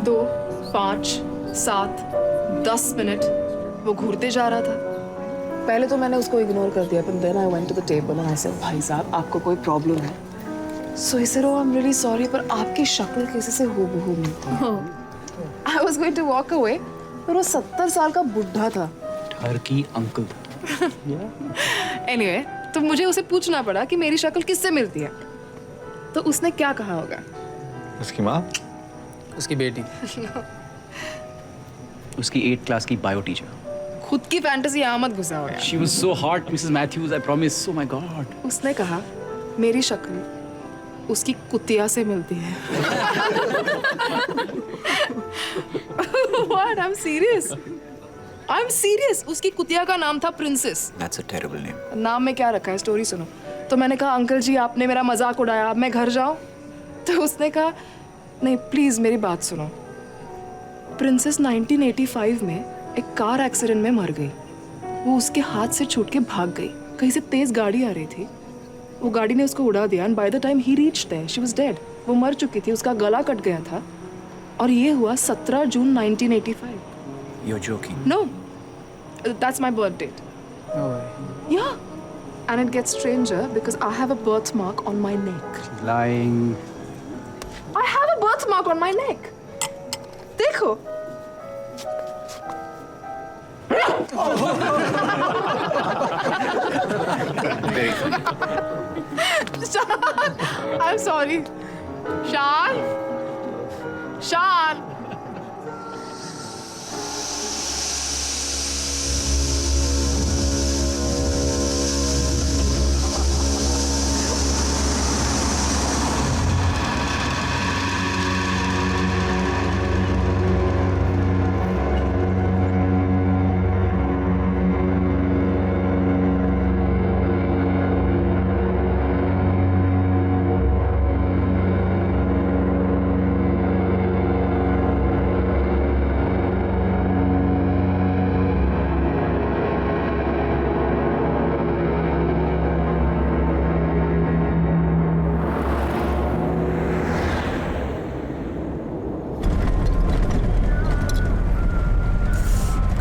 2, 5, 7, 10 minute वो घूरते जा रहा था। पहले तो मैंने उसको इग्नोर कर दिया, but then I went to the table and I said, भाई साहब आपको कोई प्रॉब्लम है? So he said, oh I'm really sorry, पर आपकी शक्ल किसी से हूबहू मिलती है। I was going to walk away, पर वो 70 साल का बुढ़ा था। टर्की अंकल था। Anyway, तो मुझे उसे पूछना पड़ा कि मेरी शक्ल किससे मिलती है। तो उसने क्या कहा होगा? उसकी माँ, उसकी बेटी, उसकी 8th क्लास की बायो टीचर। खुद की फैंटेसी यहाँ मत घुसाओ यार। She was so hot, Mrs. Matthews. I promise. Oh my God. उसने कहा मेरी शक्ल उसकी कुतिया से मिलती है। What? I'm serious. I'm serious. उसकी कुतिया का नाम था princess. That's a terrible name. नाम में क्या रखा है, स्टोरी सुनो। तो मैंने कहा अंकल जी आपने मेरा मजाक उड़ाया, अब मैं घर जाऊं? तो उसने कहा नहीं प्लीज मेरी बात सुनो। प्रिंसेस 1985 में एक कार एक्सीडेंट में मर गई। वो उसके हाथ से छूट के भाग गई। कहीं से तेज गाड़ी आ रही थी, वो गाड़ी ने उसको उड़ा दिया and by the time he reached there she was dead. वो मर चुकी थी, उसका गला कट गया था और ये हुआ 17 जून 1985। You're joking. No, that's my birth date. no way. Yeah, and it gets stranger because I have a birthmark on my neck. Lying. I have a birthmark on my neck. देखो। Very funny. I'm sorry. Shan? Shan?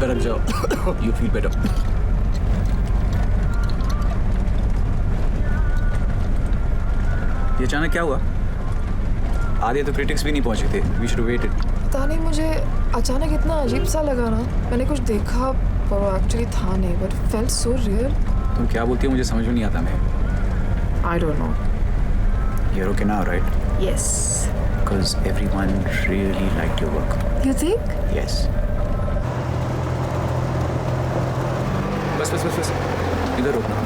करक जाओ। You feel better. ये अचानक क्या हुआ? आधे तो critics भी नहीं पहुंचे थे। We should have waited. पता नहीं मुझे अचानक इतना अजीब सा लगा ना, मैंने कुछ देखा पर वो एक्चुअली था नहीं, बट फेल्ट सो रियल। तुम क्या बोलती हो मुझे समझ में नहीं आता। मैं I don't know. You're okay now, right? Yes. Because everyone really liked your work. You think? Yes. बस बस बस बस इधर रुकना।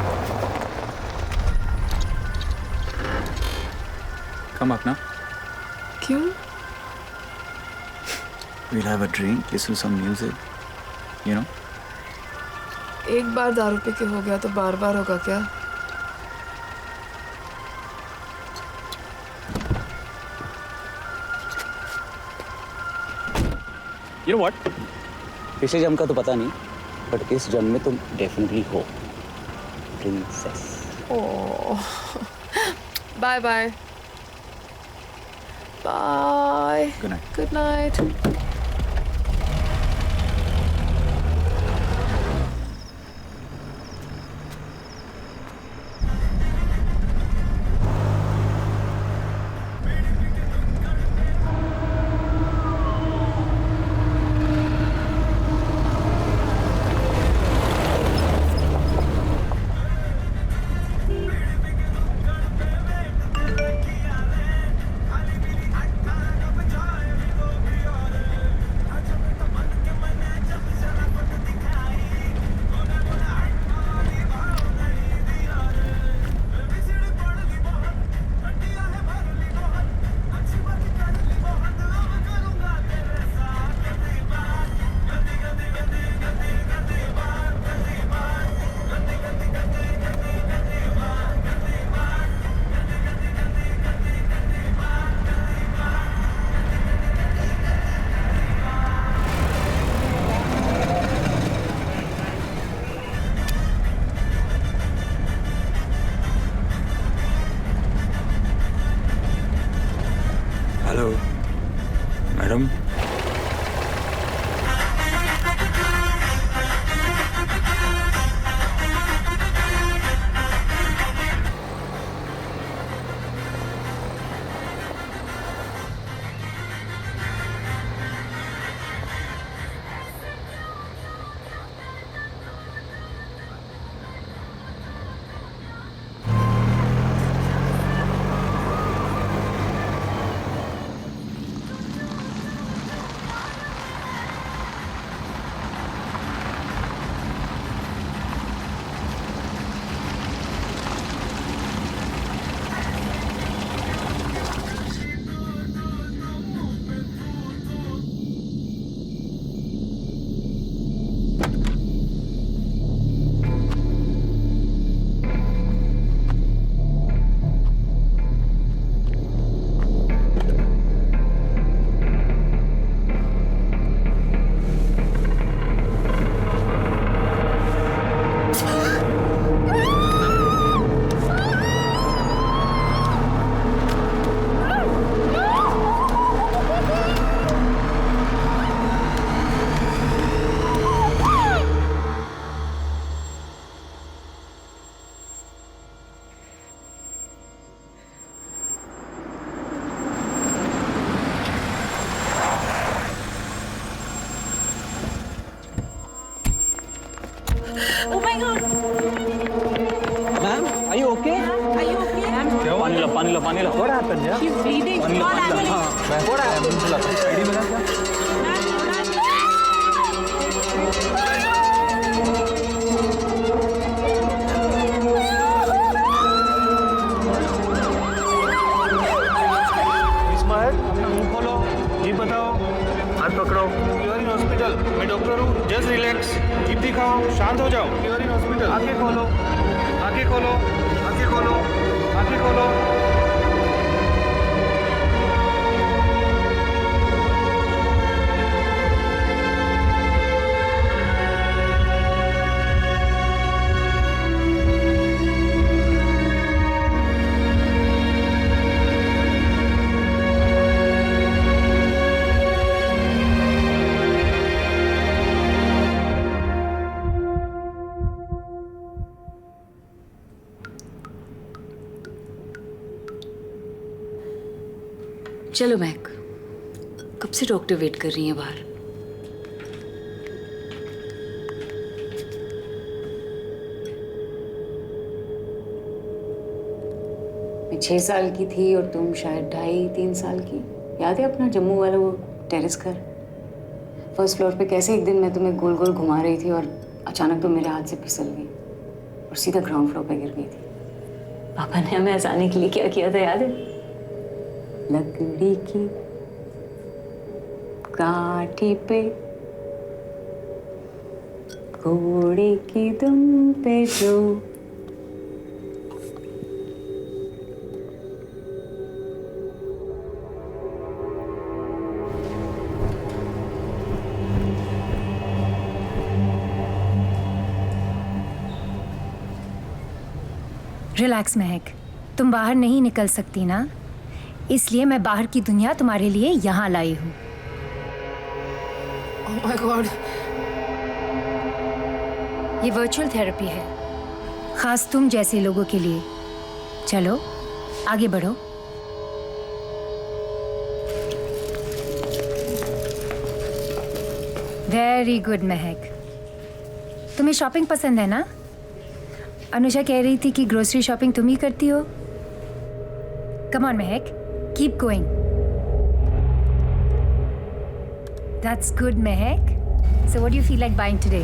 Come up now. क्यों? We'll have a drink, listen to some music. You know? एक बार दारू पी के हो गया तो बार बार होगा क्या? You know what? पिछले जन्म का तो पता नहीं, बट इस जन्म में तुम डेफिनेटली हो princess. Oh. Bye bye. Bye. Good night. Good night. Are you okay? Are you okay? पानी ला, पानी ला, पानी ला. What happened, yeah? She's bleeding. पानी ला, Call पानी ला. ambulance. हाँ, what happened? आईडी बता क्या? इस्माइल, मुंह खोलो, जीप बताओ, हाथ पकड़ो. You are in hospital. मैं डॉक्टर हूँ. Just relax. जीप दिखाओ, शांत हो जाओ. You are in hospital. आंखें खोलो, आंखें खोलो, आंखें खोलो, आंखें खोलो. चलो महक, कब से डॉक्टर वेट कर रही है बाहर. मैं 6 साल की थी और तुम शायद 2.5-3 साल की. याद है अपना जम्मू वाला वो टेरेस घर? फर्स्ट फ्लोर पे कैसे एक दिन मैं तुम्हें गोल गोल घुमा रही थी और अचानक तुम मेरे हाथ से फिसल गई और सीधा ग्राउंड फ्लोर पे गिर गई थी. पापा ने हमें हंसाने के लिए क्या किया था याद है? लकड़ी की काठी पे घोड़े की दुम पे जो रिलैक्स महक, तुम बाहर नहीं निकल सकती ना, इसलिए मैं बाहर की दुनिया तुम्हारे लिए यहाँ लाई हूँ. Oh my God. ये वर्चुअल थेरेपी है, खास तुम जैसे लोगों के लिए. चलो आगे बढ़ो. वेरी गुड महक. तुम्हें शॉपिंग पसंद है ना? अनुषा कह रही थी कि ग्रोसरी शॉपिंग तुम ही करती हो. कम on Mahak, keep going. That's good Mahak. So what do you feel like buying today?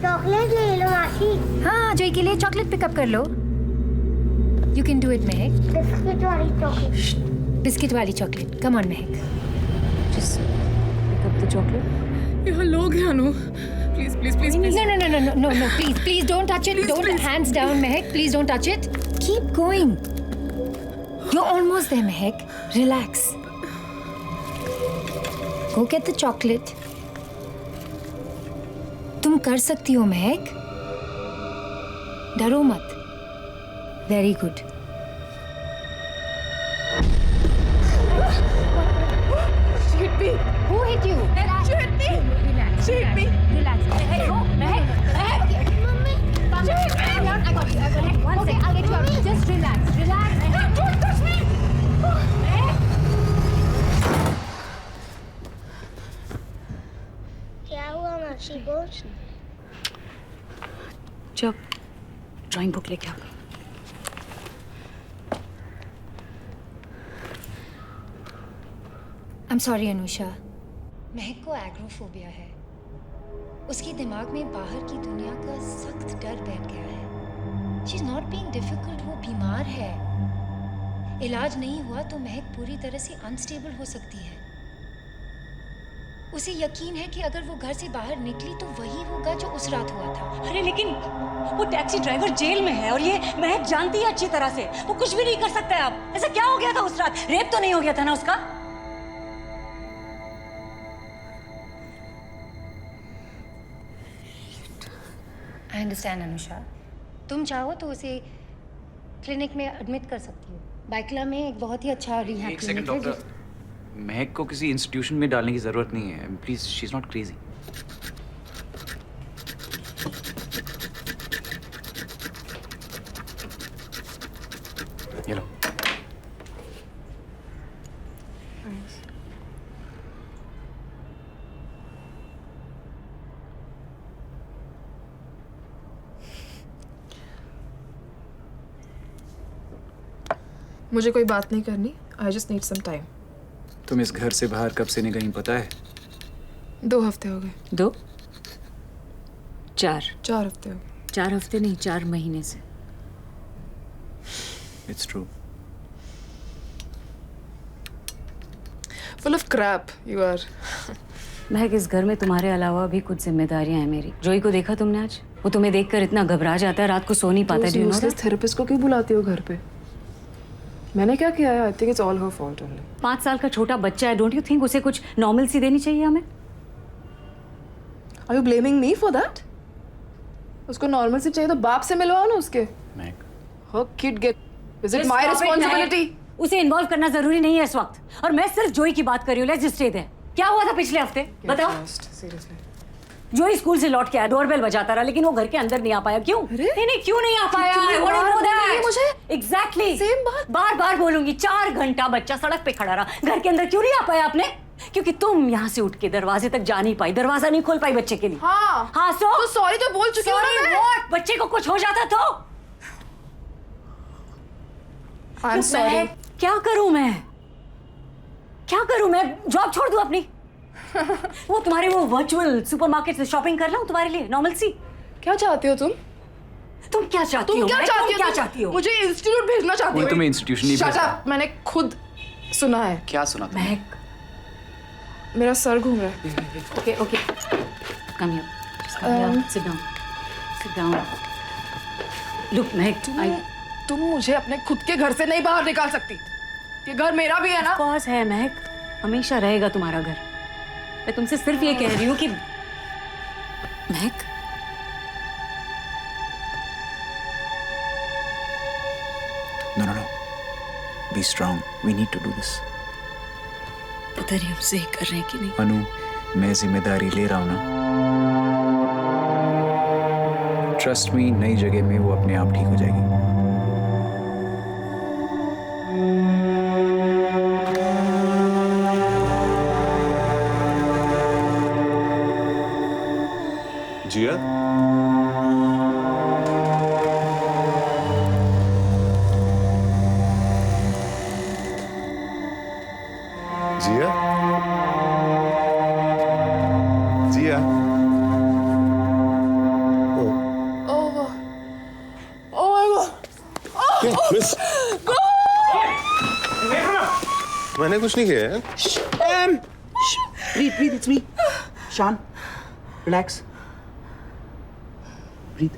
Chocolate ले लो मासी. हाँ, जोई के लिए चॉकलेट पिकअप कर लो. You can do it Mahak. Biscuit वाली चॉकलेट. बिस्किट वाली chocolate. Come on Mahak. just pick up the chocolate. यहाँ लोग हैं अनु. Please, please, please, please. No, please don't touch it. Don't, hands down Mahak. Please don't touch it. Keep going. You're almost there Mahak. Relax. Go get the chocolate. तुम कर सकती हो महक. डरो मत. Very good. She hit me. Who hit you? She hit me. Relax. She hit me. Relax. Hey, go. Mahek. Mummy. Calm down. I got you. Okay, I'll get you out. Just relax. Relax. Don't touch me. क्या हुआ मासी को? जब drawing book लेके आओ. I'm sorry Anusha. महक को agoraphobia है. उसके दिमाग में बाहर की दुनिया का सख्त डर बैठ गया है. She's not being difficult. वो बीमार है. इलाज नहीं हुआ तो महक पूरी तरह से अनस्टेबल हो सकती है. उसे यकीन है कि अगर वो घर से बाहर निकली तो वही होगा जो उस रात हुआ था. अरे लेकिन वो टैक्सी ड्राइवर जेल में है और ये महक जानती है अच्छी तरह से. वो कुछ भी नहीं कर सकता है. अब ऐसा क्या हो गया था उस रात? रेप तो नहीं हो गया था ना उसका? I understand Anusha. तुम चाहो तो उसे क्लिनिक में एडमिट कर सकती हो. बाइकला में एक बहुत ही अच्छा रिहैब एक सेकंड क्लिनिक है. डॉक्टर, महक को किसी इंस्टीट्यूशन में डालने की जरूरत नहीं है. Please, she is not crazy. ये लो. मुझे कोई बात नहीं करनी. I just need some time. तुम इस घर से बाहर कब से नहीं गई पता है? 2 हफ्ते हो गए. 2 4 4 हफ्ते हो गए. 4 हफ्ते नहीं, 4 महीने से. It's true. Full of crap you are. महक, इस घर में तुम्हारे अलावा भी कुछ जिम्मेदारियां हैं मेरी. जोई को देखा तुमने आज? वो तुम्हें देखकर इतना घबरा जाता है, रात को सो नहीं पाता. तो useless therapist को क्यों बुलाती हो घर पे? मैंने क्या किया है? I think it's all her fault only. 5 साल का छोटा बच्चा है. डोंट यू थिंक उसे कुछ नॉर्मल सी देनी चाहिए हमें? Are you blaming me for that? उसको नॉर्मल से चाहिए तो बाप से मिलवाओ ना उसके. महक, Her kid get. Is it Just my stop it, responsibility? महक. उसे इन्वॉल्व करना जरूरी नहीं है इस वक्त. और मैं सिर्फ जोई की बात कर रही हूँ. Let's just stay there. क्या हुआ था पिछले हफ्ते? बताओ. Seriously. जोई स्कूल से लौट के आया, डोरबेल बजाता रहा, लेकिन वो घर के अंदर नहीं आ पाया. क्यों? नहीं, क्यों नहीं आ पाया? I want to know that. मुझे Exactly. Same बात. बार बोलूंगी. 4 घंटा बच्चा सड़क पे खड़ा रहा, घर के अंदर क्यों नहीं आ पाया आपने? क्योंकि तुम यहाँ से उठ के दरवाजे तक जा नहीं पाई, दरवाजा नहीं खोल पाई बच्चे के लिए. हाँ तो सॉरी तो बोल चुकी हूँ ना मैं. What? बच्चे को कुछ हो जाता तो? I'm sorry. क्या करूं मैं? जॉब छोड़ दूं अपनी? वो तुम्हारे वो वर्चुअल सुपरमार्केट से शॉपिंग कर लाऊं तुम्हारे लिए, नॉर्मल सी? क्या चाहते हो तुम? तुम क्या चाहती हो? क्या चाहती हो? मुझे इंस्टीट्यूट भेजना चाहती हो? कोई तुम्हें इंस्टीट्यूशन नहीं Shut भेजा. up. मैंने खुद सुना है. क्या सुना तुमने? महक, मेरा सर घूम रहा है. Okay come here, sit down. Look महक, तुम मुझे अपने खुद के घर से नहीं बाहर निकाल सकती. ये घर मेरा भी है ना. कॉज है महक, हमेशा रहेगा तुम्हारा घर. मैं तुमसे सिर्फ ये कह रही हूँ कि महक, No. Be strong. We need to do this. पता नहीं हम सही कर रहे हैं कि नहीं. अनु, मैं जिम्मेदारी ले रहा हूँ ना. ट्रस्ट मी, नई जगह में वो अपने आप ठीक हो जाएगी. जिया, जिया. मिस, मैंने कुछ नहीं किया है. Breathe, it's me. Shan, relax. Breathe.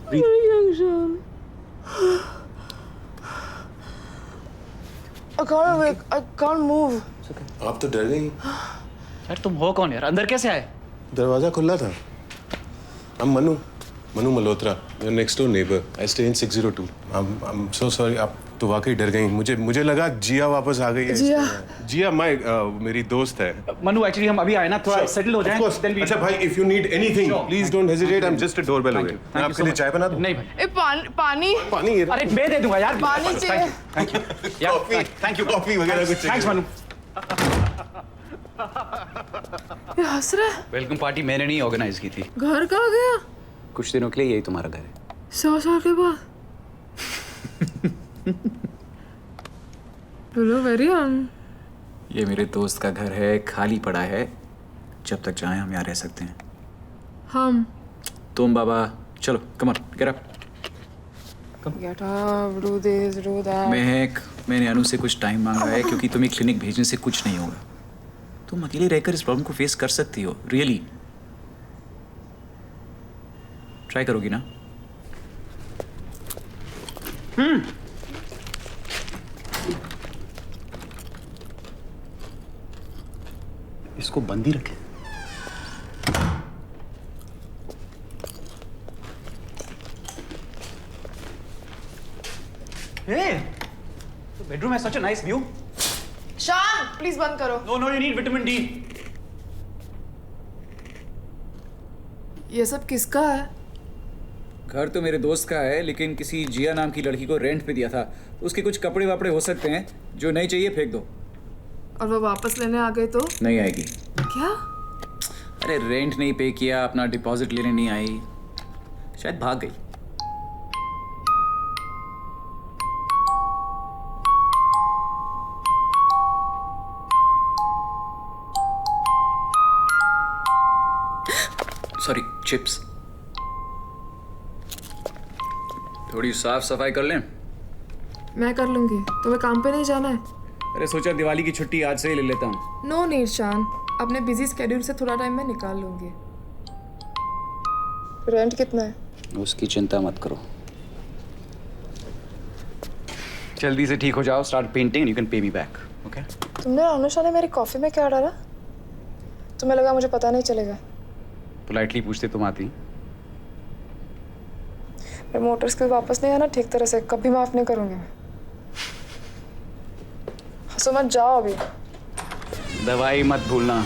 I can't awake. I can't move. आप तो डर गई. यार तुम हो कौन यार? अंदर कैसे आए? दरवाजा खुला था. I'm Manu Malhotra, your next door neighbor. I stay in 602. I'm so sorry. आप तो वाकई डर गई. मुझे लगा जिया वापस आ गई है. जिया मेरी दोस्त है. मनु, एक्चुअली हम अभी आए ना, थोड़ा सेटल हो जाएं. Of course. अच्छा भाई, if you need anything, please don't hesitate. I'm just a doorbell away. मैं आपके लिए चाय बना दूं? नहीं भाई. पानी. पानी. अरे मैं दे दूंगा यार. पानी चाहिए. Thank you. Thank you. Coffee वगैरह कुछ चाहिए. थैंक्स मनु. ये हंस रहा है. वेलकम पार्टी मैंने नहीं ऑर्गेनाइज की थी. घर कहाँ गया? कुछ दिनों के लिए यही तुम्हारा घर है. 100 साल के बाद. बोलो वेरी ये मेरे दोस्त का घर है, खाली पड़ा है. जब तक चाहें हम यहाँ रह सकते हैं. हम. तुम बाबा चलो, come on, get up. Get up, do this, do that. महक, मैंने अनु से कुछ टाइम मांगा है क्योंकि तुम्हें क्लिनिक भेजने से कुछ नहीं होगा. तुम अकेले रहकर इस प्रॉब्लम को फेस कर सकती हो. रियली ट्राई करोगी ना? इसको बंद ही रखे. Hey, the bedroom has such a nice view. शान, प्लीज बंद करो. No, you need vitamin D. ये सब किसका है? घर तो मेरे दोस्त का है, लेकिन किसी जिया नाम की लड़की को रेंट पे दिया था. उसके कुछ कपड़े वापड़े हो सकते हैं. जो नहीं चाहिए फेंक दो. और वो वापस लेने आ गए तो? नहीं आएगी. क्या? अरे रेंट नहीं पे किया, अपना डिपॉजिट लेने नहीं आई, शायद भाग गई. Sorry chips. थोड़ी साफ सफाई कर लें। मैं कर लूंगी, तुम्हें काम पे नहीं जाना है? अरे सोचा दिवाली की छुट्टी आज से ही ले लेता हूँ। नो नीड शान, अपने बिजी स्केड्यूल से थोड़ा टाइम मैं निकाल लूंगी। रेंट कितना है? उसकी चिंता मत करो, जल्दी से ठीक हो जाओ, start painting, you can pay me back, okay? तुमने अनुषा ने मेरी कॉफी में क्या डाला? तुम्हें लगा मुझे पता नहीं चलेगा? पोलाइटली पूछते तुम आती। फिर मोटर स्किल वापस नहीं आना ठीक तरह से, कभी माफ नहीं करूंगी मैं। हंसो मत, जाओ अभी। दवाई मत भूलना।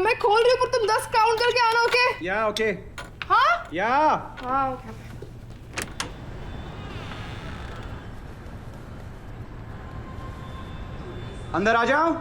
मैं खोल रही हूँ पर तुम 10 काउंट करके आना, ओके? या ओके हाँ या हाँ ओके। अंदर आ जाओ।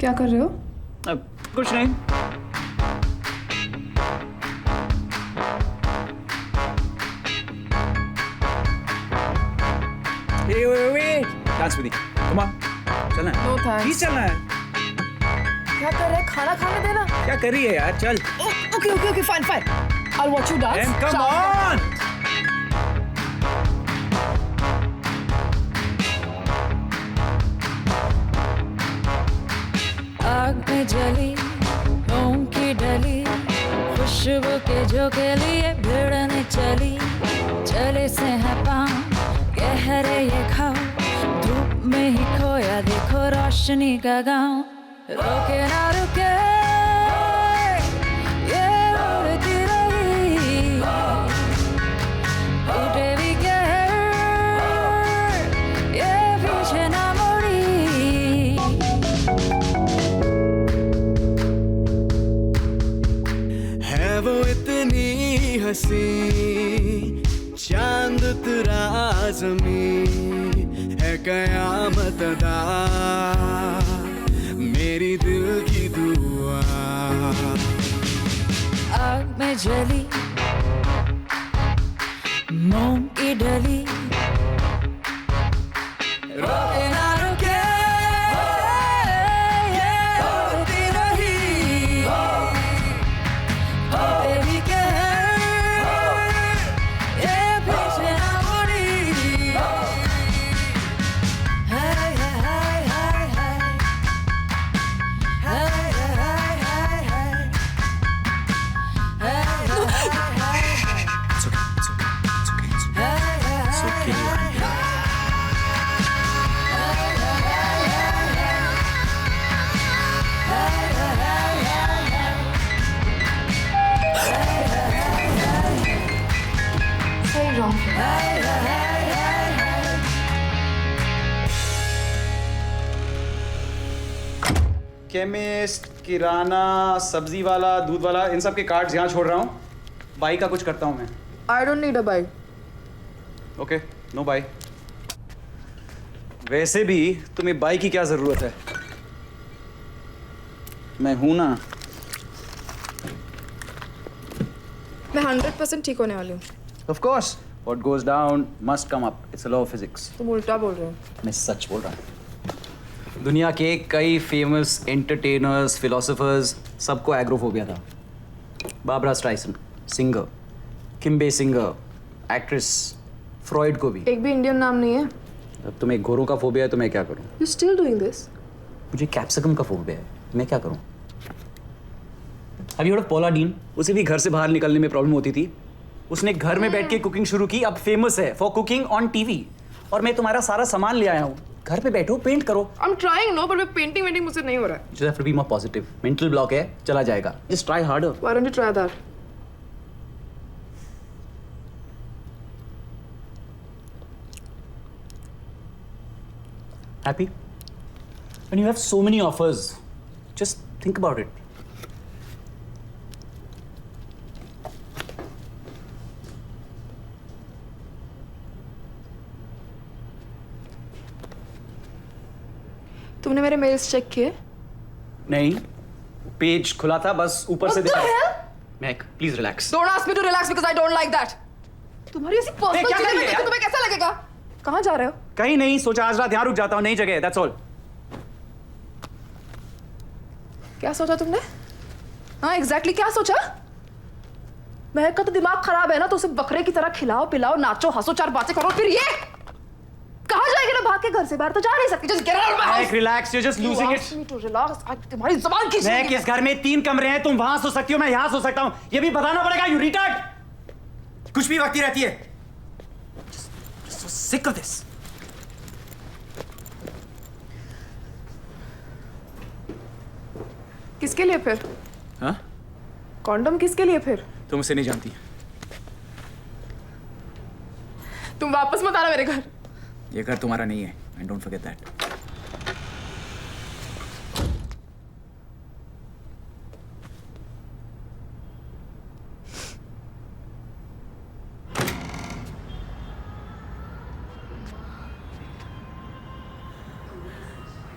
क्या कर रहे हो? कुछ नहीं। Wait. Dance with me. Come on. चलना है। No thanks. Please चलना है। क्या कर रहे हैं? खाना खाने देना। क्या कर रही है यार? चल। Okay, fine. I'll watch you dance. And come on. आग में जली मोम की डली खुशबू के झोंके लिए भिड़ने चली चले से है पाँव गहरे ये खाओ धूप में ही खोया देखो रोशनी का गाँव रोके ना रुके ये उड़ती रही टूटे भी कहर ये पीछे ना मुड़ी है वो इतनी हंसी चांद तुरा ज़मीं है कयामत अदा मेरी दिल की दुआ आग में जली मोम की डली रोके ना रुके ये उड़ती रही होते भी कहर ये पीछे ना मुड़ी हाय हाय हाय हाय हाय हाय हाय हाय It's okay. I'm here. Chemist, किराना, सब्जी वाला, दूध वाला, इन सब के कार्ड्स यहाँ छोड़ रहा हूँ. बाई का कुछ करता हूँ मैं. I don't need a bike. Okay, no bye. वैसे भी तुम्हें बाई की क्या जरूरत है? मैं हूं ना. मैं 100% ठीक होने वाली हूँ. Of course, what goes down must come up. It's a law of physics. तुम उल्टा बोल रहे हो. मैं सच बोल रहा हूँ. दुनिया के कई फेमस एंटरटेनर्स, फिलोसोफर्स, सबको एग्रोफोबिया था. Barbra Streisand, singer, Kim Basinger, actress, Freud को भी. एक भी इंडियन नाम नहीं है. अब तुम्हें घोरों का फोबिया है तो मैं क्या करूँ? You still doing this? मुझे कैप्सिकम का फोबिया है, मैं क्या करूँ? अभी पॉला डीन, उसे भी घर से बाहर निकलने में प्रॉब्लम होती थी. उसने घर में बैठ के कुकिंग शुरू की, अब फेमस है फॉर कुकिंग ऑन टीवी. और मैं तुम्हारा सारा सामान ले आया हूँ. घर पे बैठो, पेंट करो. I'm trying, no, but painting वेंटिंग मुझसे नहीं हो रहा है. You have to be more positive. Mental block है, चला जाएगा. Just try harder. Why don't you try that? Happy? When you have so many offers, just think about it. तुमने मेरे मेल्स चेक किए? नहीं, पेज खुला था, बस ऊपर से दिखा. Mac, please relax. Don't ask me to relax because I don't like that. तुम्हारी ऐसी पर्सनल क्या चीजें कर रही है देख के यार? तुम्हें कैसा लगेगा? कहाँ जा रहे हो? कहीं नहीं, सोचा आज रात यहाँ रुक जाता हूँ, नई जगह है, that's all. क्या सोचा तुमने? हाँ एग्जैक्टली क्या सोचा? महक का तो दिमाग खराब है ना, तो उसे बकरे की तरह खिलाओ पिलाओ, नाचो हंसो, 4 बातें करो, फिर ये कहाँ जाएगी ना भाग के घर से बाहर? तो जा नहीं सकती. Just get out of my house. Mac, relax, you're just losing it. You asked me to relax. तुम्हारी जुबान खींच मैं किस घर में 3 कमरे हैं, तुम वहां सो सकती हो, मैं यहाँ सो सकता हूँ. ये भी बताना पड़ेगा. You retard. कुछ भी वक्ती रहती है. Just so sick of this. किसके लिए फिर? हाँ? कॉन्डम किसके लिए फिर? तुम उसे नहीं जानती. तुम वापस मत आना मेरे घर. ये घर तुम्हारा नहीं है. And don't forget that.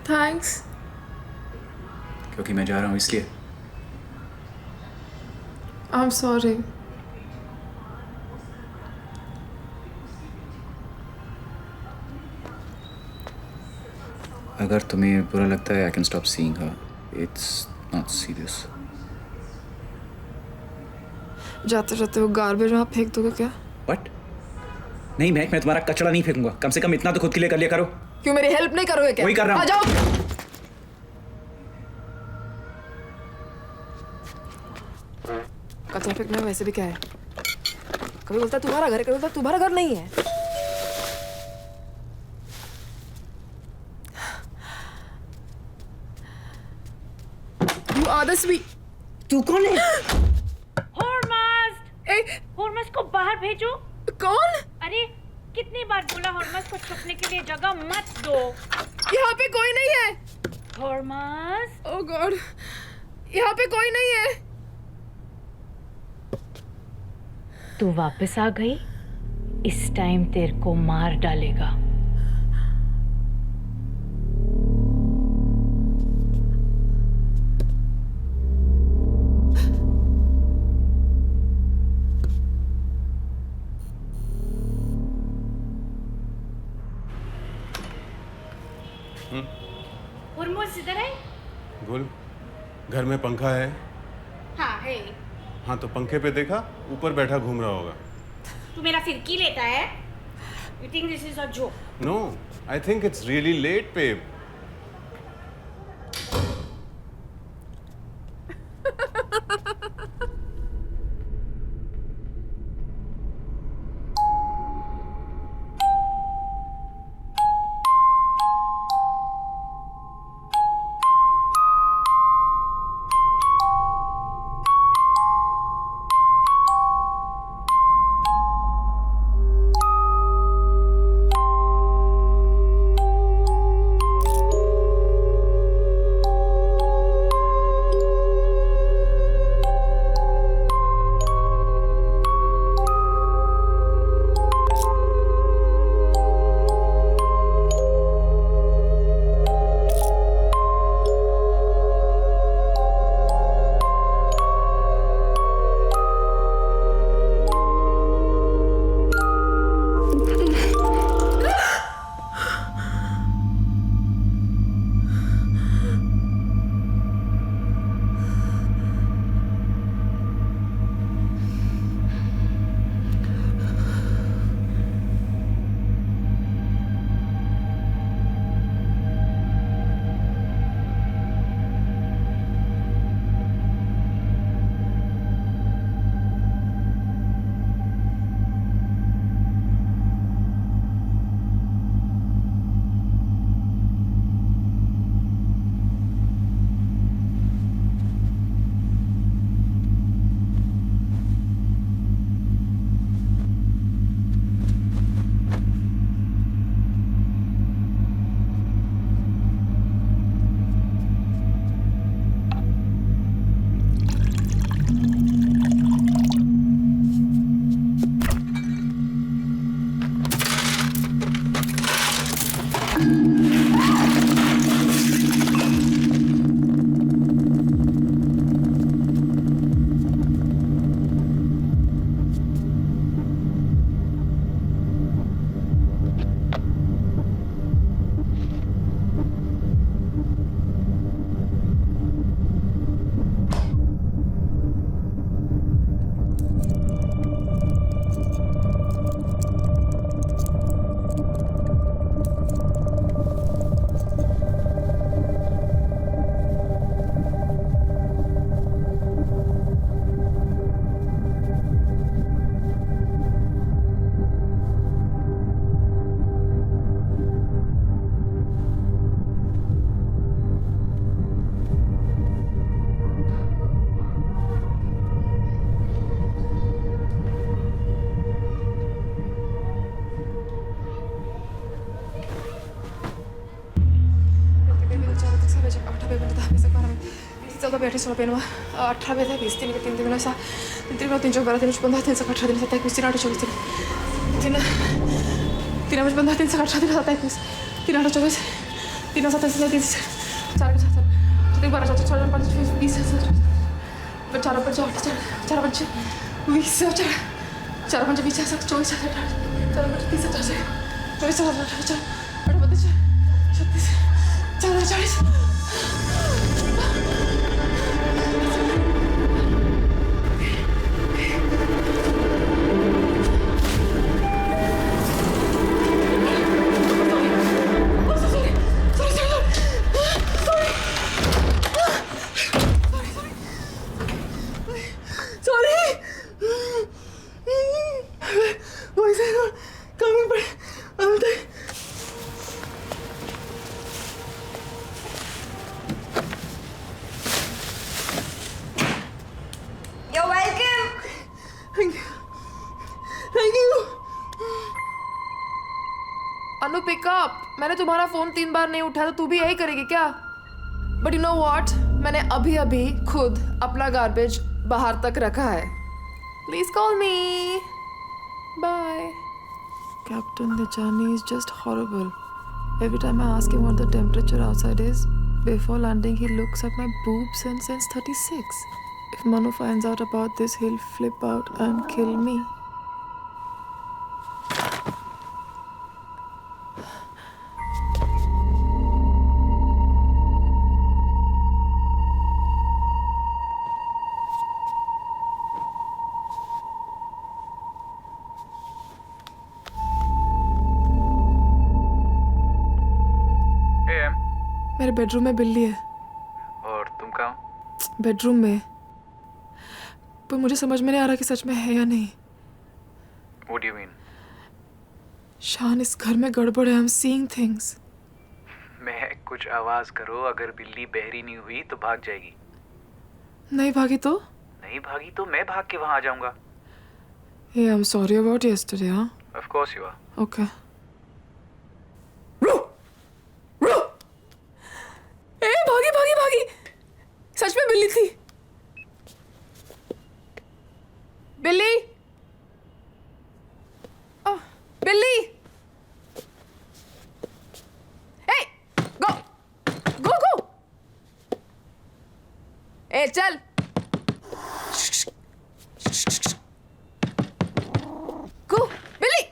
Thanks. क्योंकि मैं जा रहा हूँ इसलिए. I am sorry. अगर तुम्हें बुरा लगता है, I can stop seeing her. It's not serious. जाते जाते वो गार्बेज वहाँ फेंक दोगे क्या? What? नहीं मैं तुम्हारा कचरा नहीं फेंकूंगा. कम से कम इतना तो खुद के लिए कर लिया करो. क्यों मेरी हेल्प नहीं करोगे क्या? वही कर रहा हूँ. आ जाओ. कचरा फेंकने में वैसे भी क्या है? कभी बोलता है तुम्हारा घर है, कभी बोलता है तुम्हारा घर नहीं है. You are the sweet. तू कौन है? हॉर्मस को बाहर भेजो. कौन? अरे कितनी बार बोला हॉर्मस को छुपने के लिए जगह मत दो. यहाँ पे कोई नहीं है. हॉर्मस. ओह गॉड, यहाँ पे कोई नहीं है. तू वापस आ गई. इस टाइम तेरे को मार डालेगा. हॉर्मस इधर है. बोल. घर में पंखा है? हाँ है. हाँ तो पंखे पे देखा, ऊपर बैठा घूम रहा होगा. तू मेरा फिरकी लेता है. You think this is a joke? No, I think it's really late, babe. 28 29 30 31 14 32 16 29 18 20 20 3 3 3 9 3 3 3 12 13 15 13 18 13 17 21 3 8 24 3 3 15 13 18 13 17 21 3 8 24 3 7 30 4 12 14 14 15 20 4 5 8 4 5 20 4 5 20 24 4 5 30 24 4 36 You're welcome. Thank you. Anu pickup, मैंने तुम्हारा फोन 3 बार नहीं उठाया तो तू भी यही करेगी क्या? बट यू नो व्हाट, मैंने अभी अभी खुद अपना गार्बेज बाहर तक रखा है. Please call me. Bye. Captain, the journey is just horrible. Every time I ask him what the temperature outside is, before landing he looks at my boobs and says 36. If Manu finds out about this, he'll flip out and kill me. मेरे bedroom में बिल्ली है. और तुम कहाँ? Bedroom में. पर मुझे समझ में नहीं आ रहा कि सच में है या नहीं. What do you mean? शान, इस घर में गड़बड़ है. I am seeing things. मैं कुछ आवाज करो, अगर बिल्ली बहरी नहीं हुई तो भाग जाएगी. नहीं भागी तो? नहीं भागी तो मैं भाग के वहां आ जाऊंगा. Hey, I'm sorry about yesterday, huh? Of course you are. Okay. भागी भागी भागी. सच में बिल्ली थी. बिल्ली. ओह, बिल्ली. Hey, go, go, go. ए चल. Go, बिल्ली.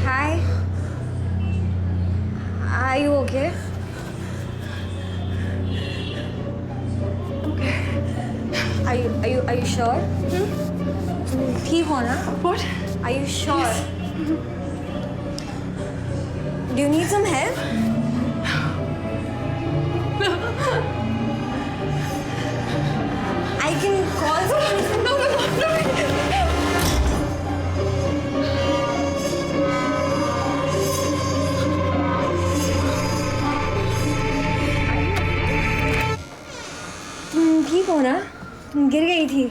Hi. Are you okay? Okay. Are you sure? ठीक हो ना? What? Are you sure? Do you need some help? I can call someone. No. तुम ठीक हो ना? तुम गिर गई थी.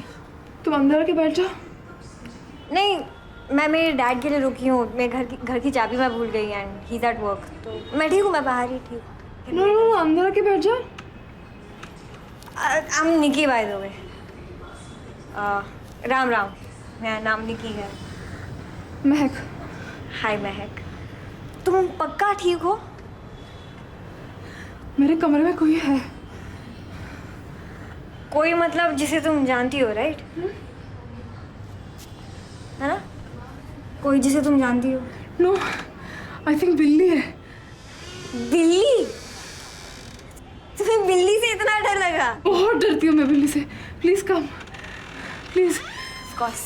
तुम अंदर के बैठ जाओ. नहीं, मैं मेरे डैड के लिए रुकी हूँ. मैं घर की चाबी मैं भूल गई and he is at work. तो मैं ठीक हूँ, मैं बाहर ही ठीक हूँ. नो, अंदर के बैठ जाओ. I am Nikki by the way. Ram Ram. मेरा नाम निकी है. महक. हाय महक. तुम पक्का ठीक हो? मेरे कमरे में कोई है. कोई मतलब जिसे तुम जानती हो, राइट? कोई जिसे तुम जानती हो? नो, आई थिंक बिल्ली है। बिल्ली? तुम्हें बिल्ली से इतना डर लगा? बहुत डरती हूँ मैं बिल्ली से। Please come, please. Of course.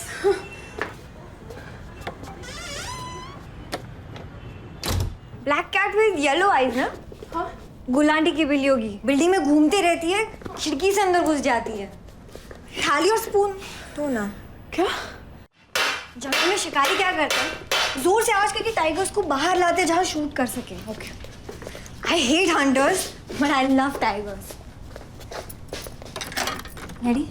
Black cat with yellow eyes ना? हाँ। गुलांडी की बिल्ली होगी, बिल्डिंग में घूमती रहती है, खिड़की से अंदर घुस जाती है। थाली और स्पून तो ना। क्या? जंगल में शिकारी क्या करते हैं? जोर से आवाज करके टाइगर्स को बाहर लाते हैं जहाँ शूट कर सके। Okay. I hate hunters but I love tigers. Ready?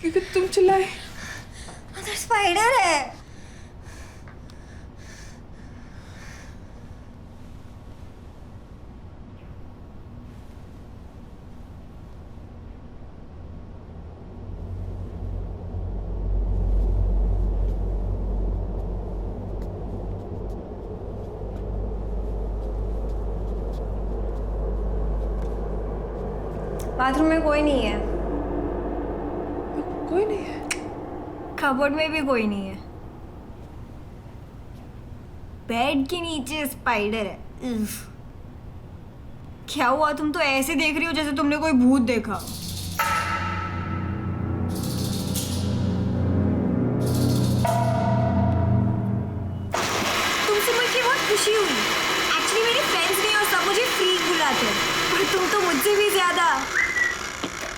क्योंकि तुम चिल्लाए। अंदर स्पाइडर है। बाथरूम में कोई नहीं है। कोई नहीं है। कबर्ड में भी कोई नहीं है। बेड के नीचे स्पाइडर है। उफ। क्या हुआ? तुम तो ऐसे देख रही हो जैसे तुमने कोई भूत देखा। तुमसे मिलकर बहुत खुशी हुई। एक्चुअली मेरे फ्रेंड्स नहीं और सब मुझे फ्रीक बुलाते हैं, पर तुम तो मुझसे भी ज्यादा।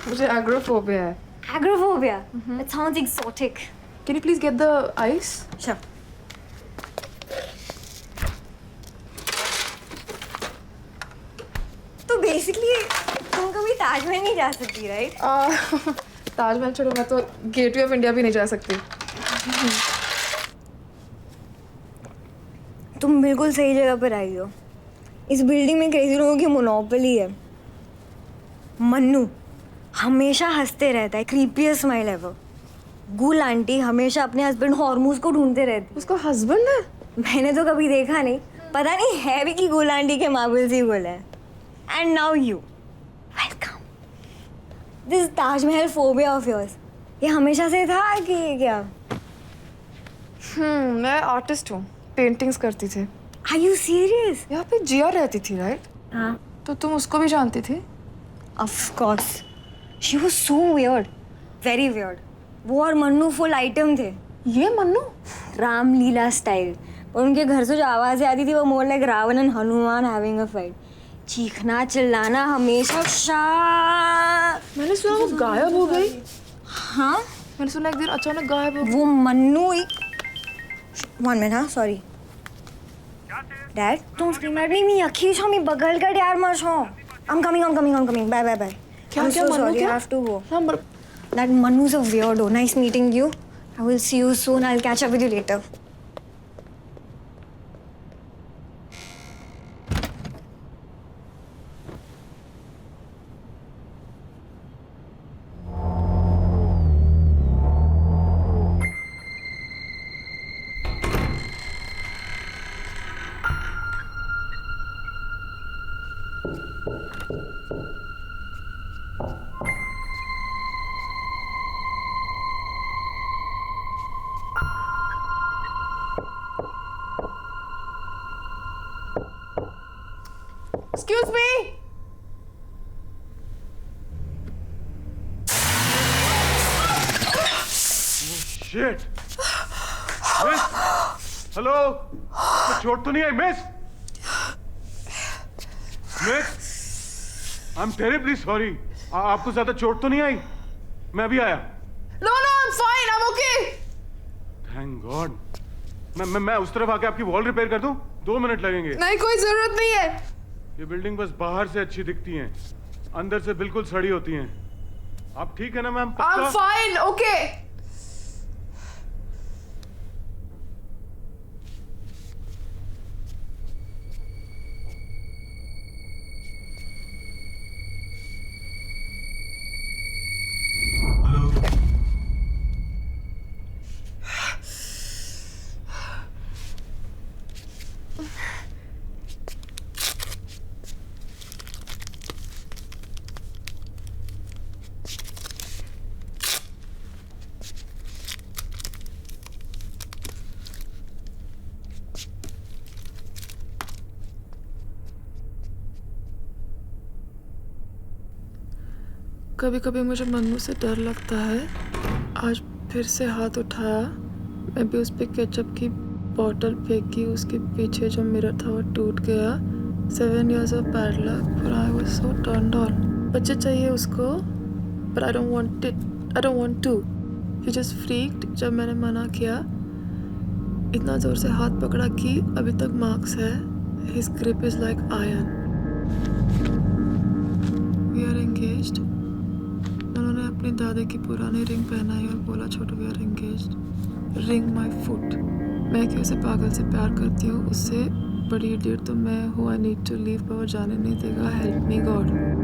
मुझे एग्रोफोबिया है। Agoraphobia? That sounds exotic. Can you please get the ice? Sure. तो बेसिकली तुम कभी ताजमहल नहीं जा सकती, राइट? ताजमहल छोड़ो, मैं तो गेटवे ऑफ इंडिया भी नहीं जा सकती। तुम बिल्कुल सही जगह पर आई हो। इस बिल्डिंग में क्रेजी लोगों की मोनोपोली है। मन्नू हमेशा हंसते रहता है, क्रीपीएस्ट स्माइल एवर। गुल आंटी हमेशा अपने हस्बैंड हॉर्मूज को ढूंढते रहती। उसका हस्बैंड है? मैंने तो कभी देखा नहीं, पता नहीं है भी कि गुल आंटी के मार्बल्स ही गुल है। And now you, welcome. This Taj Mahal phobia of yours, ये हमेशा से था कि क्या? मैं आर्टिस्ट हूँ, पेंटिंग्स करती थी। Are you serious? यहाँ पे जिया रहती थी, राइट? हाँ। तो तुम उसको भी जानती थी? Of course. She was so weird, very weird. वो और मन्नू फुल आइटम थे। ये मन्नू? रामलीला स्टाइल। और उनके घर से जो आवाज़ें आती थी वो more like Ravan and Hanuman having a fight. चीखना चिल्लाना हमेशा मैंने सुना वो गायब हो गई। हाँ, मैंने सुना एक दिन अचानक गायब हो गई। वो मन्नू ही। 1 मिनट, हाँ सॉरी डैड, तुम स्क्रीन एट मी अखी छो मी बगल का यार मत छो। I'm coming. Bye. क्या I'm क्या so मन्नू sorry, क्या? I have to go. हाँ That Mannu's a weirdo. Nice meeting you. I will see you soon. I'll catch up with you later. Excuse me. Shit. Miss, hello, चोट तो नहीं I miss? Miss, I am terribly sorry. आपको ज्यादा चोट तो नहीं आई? मैं अभी आया। No, I'm fine. I'm okay. Thank God. मैं उस तरफ आके आपकी वॉल रिपेयर कर दूं? 2 मिनट लगेंगे। नहीं, कोई जरूरत नहीं है। ये बिल्डिंग बस बाहर से अच्छी दिखती हैं, अंदर से बिल्कुल सड़ी होती हैं। आप ठीक है ना मैम? I'm fine. Okay. कभी कभी मुझे मन्नू से डर लगता है। आज फिर से हाथ उठाया, मैं भी उस पर केचप की बॉटल फेंकी, उसके पीछे जो मिरर था वो टूट गया। 7 years of bad luck, but I was so turned on. बच्चे चाहिए उसको, but I don't want it. I don't want to. He just freaked जब मैंने मना किया। इतना जोर से हाथ पकड़ा कि अभी तक मार्क्स है। His grip is like iron. We are engaged. उन्होंने अपनी दादी की पुरानी रिंग पहनाई और बोला छोटू we are engaged. Ring my foot. मैं कैसे पागल से प्यार करती हूँ उससे बड़ी इडियट तो मैं हूँ। आई नीड टू लीव, पर वो जाने नहीं देगा। Help me God.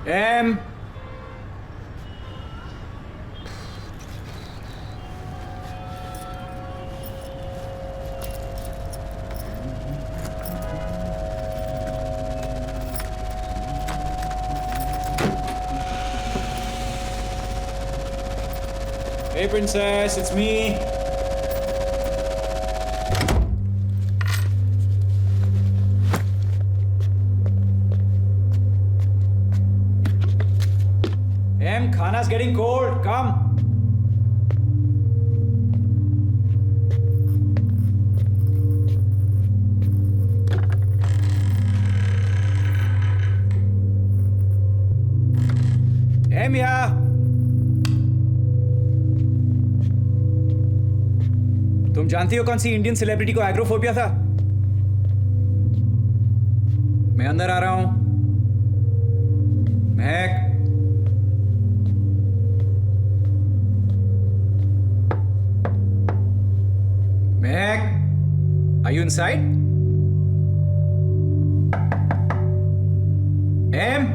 M. Hey princess, it's me. M, Khana's getting cold. Come. M, yeah. तुम जानती हो कौन सी इंडियन सेलिब्रिटी को एग्रोफोबिया था? मैं अंदर आ रहा हूं। महक, महक, are you inside? M?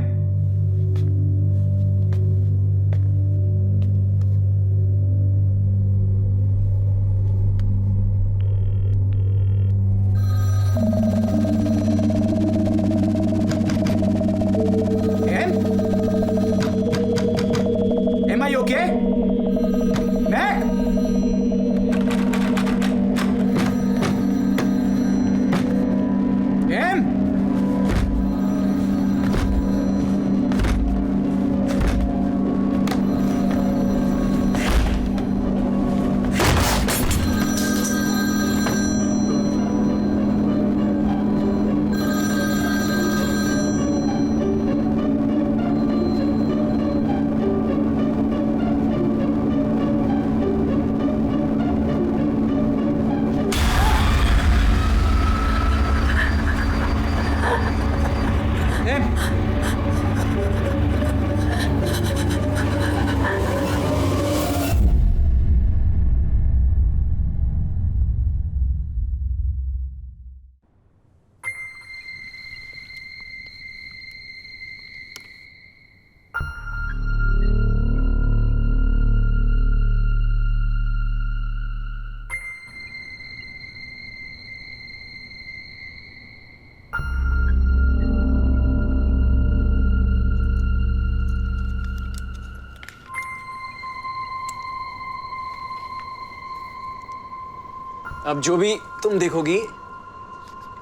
अब जो भी तुम देखोगी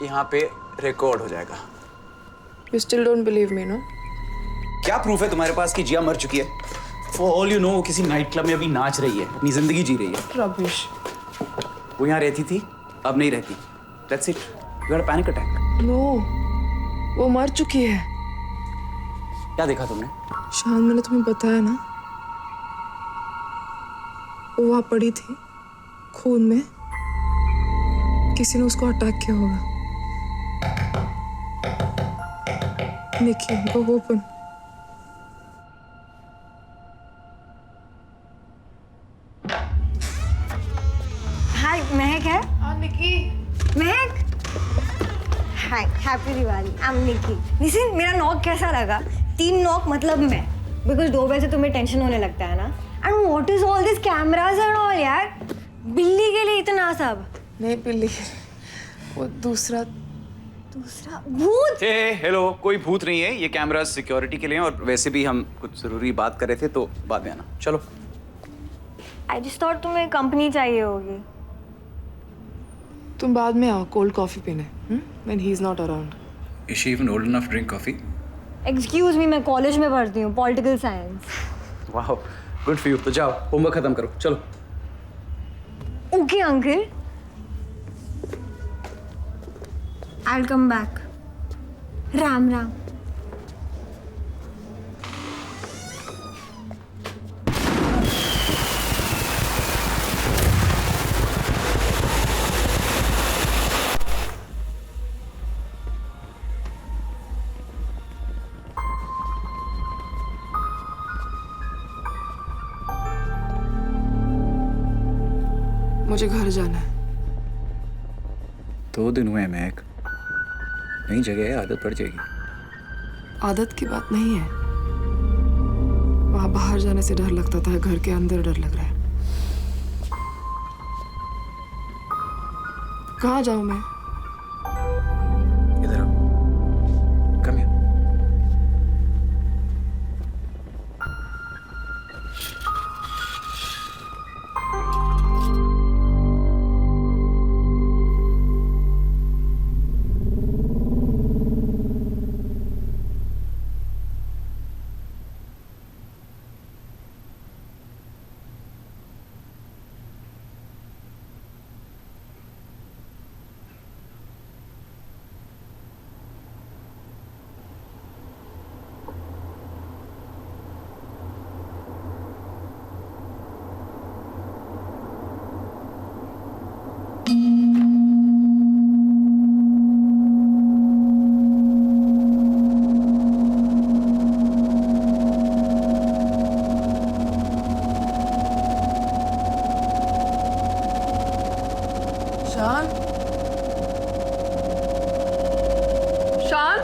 यहाँ पे रिकॉर्ड हो जाएगा। You still don't believe me, no? क्या प्रूफ है तुम्हारे पास कि जिया मर चुकी है? For all you know, वो किसी नाइट क्लब में अभी नाच रही है, अपनी जिंदगी जी रही है। Rubbish. वो यहाँ रहती थी, अब नहीं रहती। That's it. You had a panic attack. No. वो मर चुकी है। क्या देखा तुमने? शान, मैंने तुम्हें बताया ना, वो वहाँ पड़ी थी खून में, किसी ने उसको अटैक किया होगा। निकी, go open. हाय, महक है? Nikki. Mahak, hi, happy Diwali. I am Nikki. निसिन, मेरा नॉक कैसा लगा? 3 नॉक मतलब मैं, बिकॉज 2 बजे तुम्हें टेंशन होने लगता है ना। And what is all this cameras and all यार? बिल्ली के लिए इतना सब? नहीं बिल्ली, वो दूसरा भूत। हेलो, कोई भूत नहीं है, ये कैमरा सिक्योरिटी के लिए है, और वैसे भी हम कुछ जरूरी बात कर रहे थे, तो बाद में आना। चलो। आई जस्ट थॉट तुम्हें कंपनी चाहिए होगी। तुम बाद में आओ कोल्ड कॉफी पीने, when he is not around. Is she even old enough to drink coffee? Excuse me, मैं कॉलेज में पढ़ती हूँ, पॉलिटिकल साइंस। वाह, गुड फॉर यू। तो जाओ, होमवर्क खत्म करो, चलो। Okay uncle, I will come back. Ram Ram. मुझे घर जाना है। 2 दिन हुए हैं महक, नई जगह है, आदत पड़ जाएगी। आदत की बात नहीं है, वहां बाहर जाने से डर लगता था, घर के अंदर डर लग रहा है। कहाँ जाऊं मैं? इधर आओ, कम हियर। शान, शान,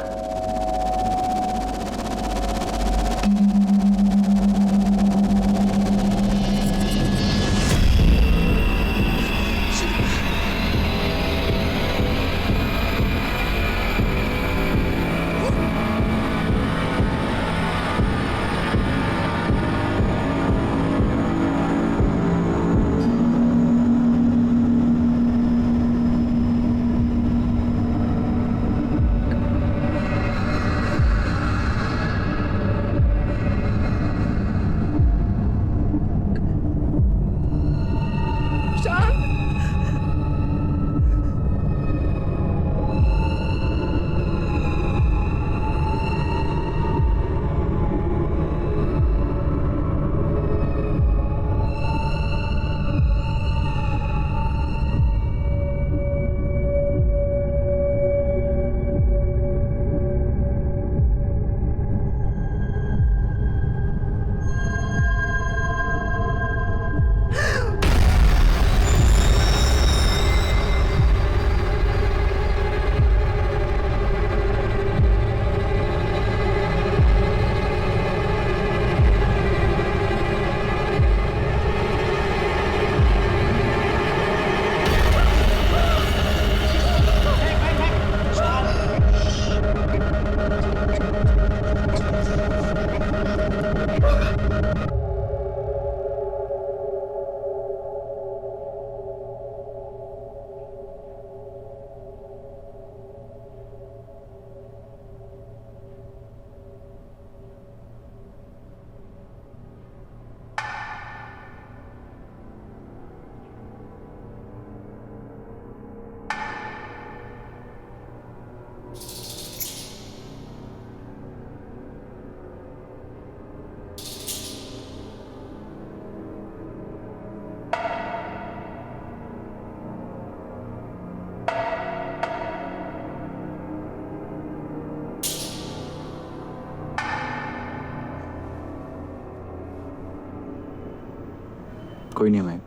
कोई नहीं है मैं,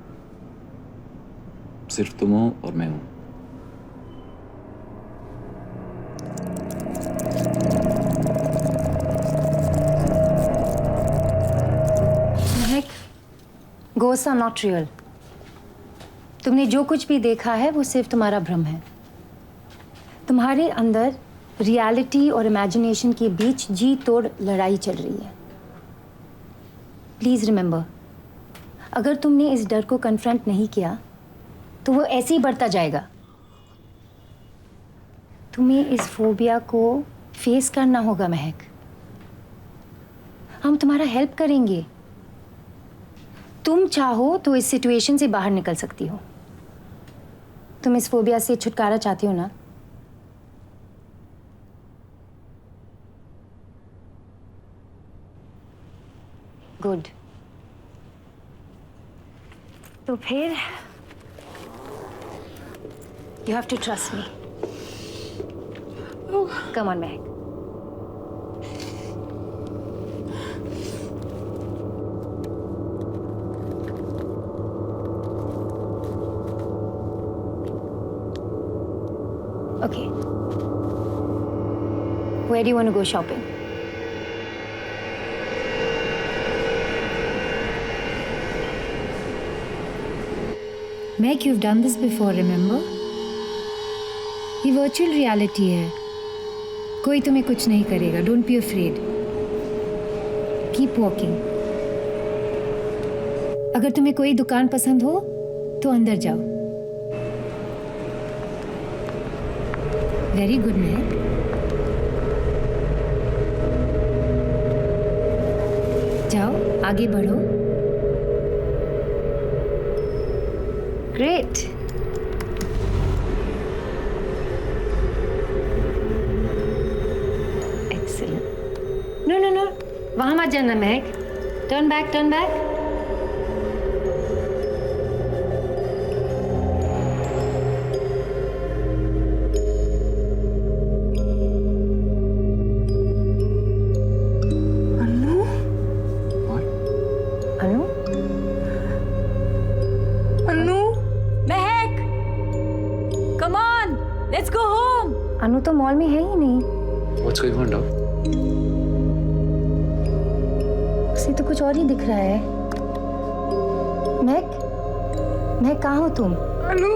सिर्फ तुम हो और मैं हूं। Ghosts are not real. तुमने जो कुछ भी देखा है वो सिर्फ तुम्हारा भ्रम है। तुम्हारे अंदर रियलिटी और इमेजिनेशन के बीच जी तोड़ लड़ाई चल रही है। प्लीज रिमेंबर, अगर तुमने इस डर को कन्फ्रंट नहीं किया तो वो ऐसे ही बढ़ता जाएगा। तुम्हें इस फोबिया को फेस करना होगा महक। हम तुम्हारा हेल्प करेंगे। तुम चाहो तो इस सिचुएशन से बाहर निकल सकती हो। तुम इस फोबिया से छुटकारा चाहती हो ना? गुड। तो फिर you have to trust me. Come on Mehak. Okay. Where do you want to go shopping? Meg, you've done this before, remember? ये वर्चुअल रियलिटी है। कोई तुम्हें कुछ नहीं करेगा। Don't be afraid. Keep walking. अगर तुम्हें कोई दुकान पसंद हो तो अंदर जाओ। वेरी गुड महक। जाओ, आगे बढ़ो। Great. Excellent. No no no, वहां मत जाना Mahak. Turn back, turn back. Anu तो मॉल में है ही नहीं। What's going on, dog? उसे तो कुछ और ही दिख रहा है। महक, महक कहाँ हो तुम? अनु,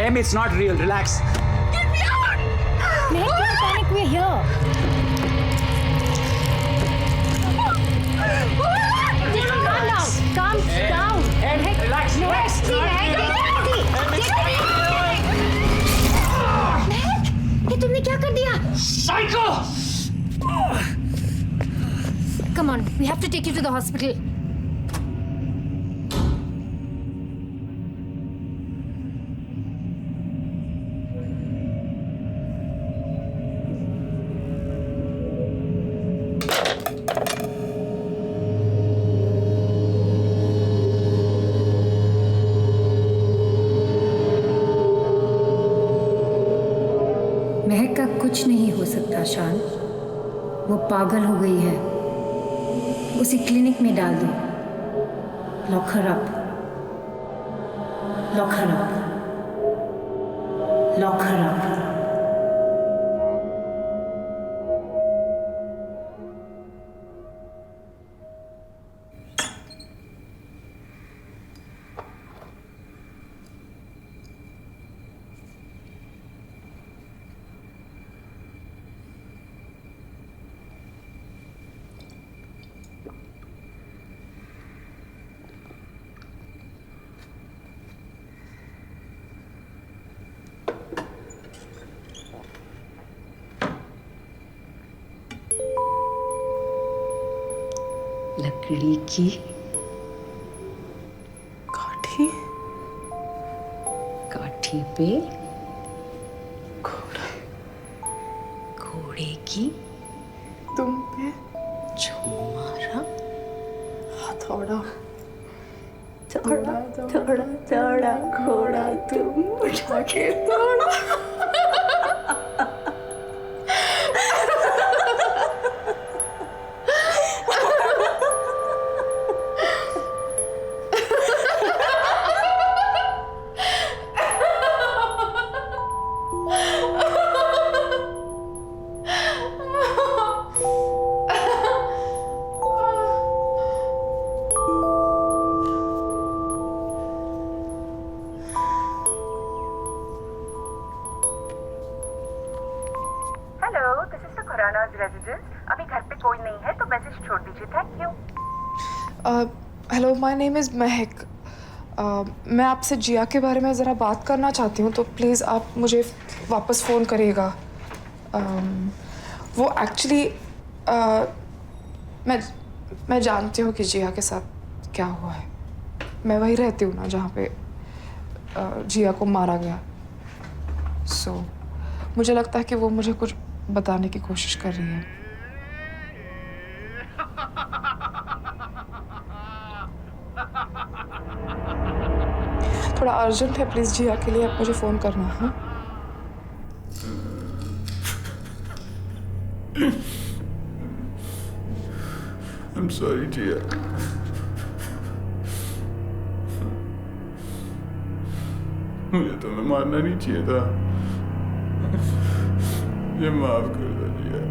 Em, it's not real. Relax. Get me out! Mahek, don't panic. We're here. Calm down. Calm down. Em, relax. Mahek, see, Mahek, Mahek, ये तुमने क्या कर दिया? Psycho! Come on, we have to take you to the hospital. महक का कुछ नहीं हो सकता शान। वो पागल हो गई है। उसे क्लिनिक में डाल दो। Lock her up. Lock her up. Lock her up. लकड़ी की काठी काठी पे घोड़े की तुम पे जो मारा हथौड़ा थोड़ा थोड़ा थोड़ा घोड़ा तुम उठा के थोड़ा hello, this is the Khurana's residence. अभी घर पे कोई नहीं है तो मैसेज छोड़ दीजिए। Thank you. Hello, my name is महक। मैं आपसे जिया के बारे में ज़रा बात करना चाहती हूँ, तो प्लीज़ आप मुझे वापस फ़ोन करिएगा। वो एक्चुअली मैं जानती हूँ कि जिया के साथ क्या हुआ है। मैं वहीं रहती हूँ ना जहाँ पे जिया को मारा गया। मुझे लगता है कि वो मुझे कुछ बताने की कोशिश कर रही है। थोड़ा अर्जेंट है, प्लीज जिया के लिए आप मुझे फोन करना। हाँ, I'm sorry, जिया। मुझे तुम्हें मारना नहीं चाहिए था। मुझे माफ कर दो जिया।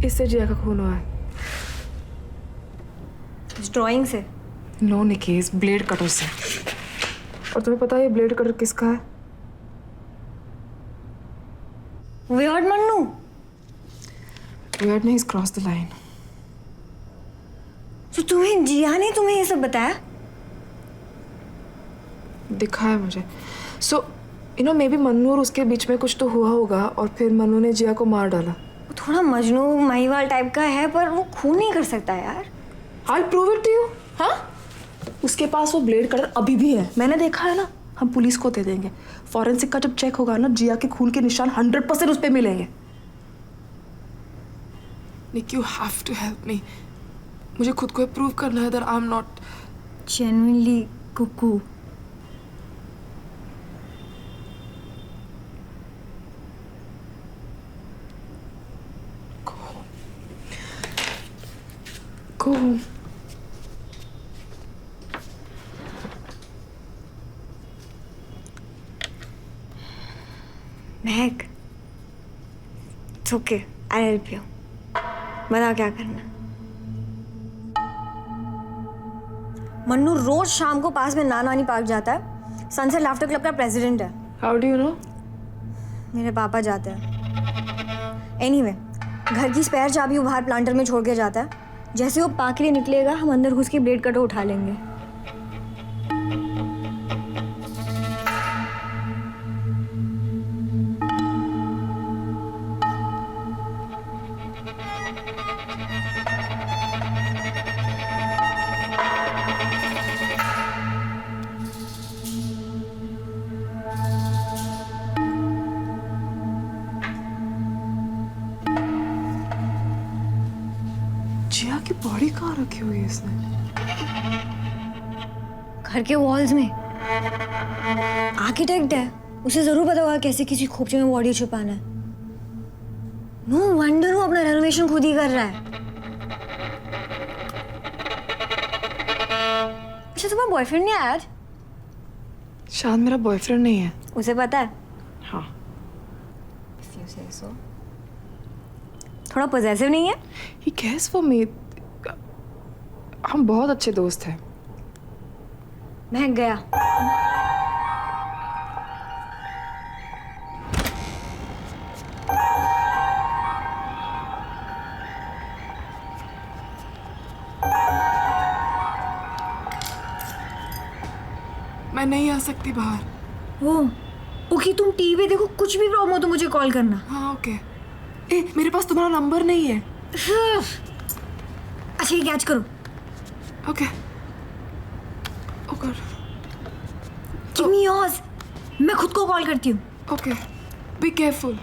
इससे जिया का खून हुआ है। इस ड्राइंग से? नो निकी, इस ब्लेड कटर से। और तुम्हें पता है ये ब्लेड कटर किसका है? वियर्ड मन्नू। वियर्ड नहीं, क्रॉस द लाइन। तो तुम्हें जिया ने तुम्हें ये सब बताया? दिखाया मुझे। सो मे बी मन्नू और उसके बीच में कुछ तो हुआ होगा और फिर मन्नू ने जिया को मार डाला। वो थोड़ा मजनू महिवाल टाइप का है, पर वो खून नहीं कर सकता यार। I'll prove it to you। हाँ, उसके पास वो ब्लेड कटर अभी भी है, मैंने देखा है ना। हम पुलिस को दे देंगे। फॉरेंसिक का जब चेक होगा ना, जिया के खून के निशान 100% उस पे मिलेंगे। निक, you have to help me। मुझे खुद को प्रूव करना है that I'm not genuinely cuckoo। Go home। Mahak, it's okay, I help you. बता क्या करना। मन्नू रोज शाम को पास में नानी पार्क जाता है। सनसेट लाफ्टर क्लब का प्रेसिडेंट है। How do you know? मेरे पापा जाते हैं। एनीवे, घर की स्पेयर चाबी वो बाहर प्लांटर में छोड़ के जाता है। जैसे वो पार्क के लिए निकलेगा, हम अंदर घुस के ब्लेड कटर उठा लेंगे। जिया की बॉडी कहाँ रखी हुई है इसने? घर के वॉल्स में। आर्किटेक्ट है, उसे जरूर पता होगा कैसे किसी खोपचे में बॉडी छुपाना है। नो वंडर वो अपना रेनोवेशन खुद ही कर रहा है। अच्छा, तुम्हारा बॉयफ्रेंड नहीं आया आज? शायद मेरा बॉयफ्रेंड नहीं है। उसे पता है? हाँ। If you say so. थोड़ा पॉजेसिव नहीं है? He cares for me. हम बहुत अच्छे दोस्त हैं। महक गया। मैं नहीं आ सकती बाहर। ओके, तुम टीवी देखो, कुछ भी प्रॉब्लम हो तो मुझे कॉल करना। हाँ ओके। ए, मेरे पास तुम्हारा नंबर नहीं है। अच्छा, ये कैच करो। ओके। ओ गॉड। Give me yours. मैं खुद को कॉल करती हूँ। Okay. Be careful.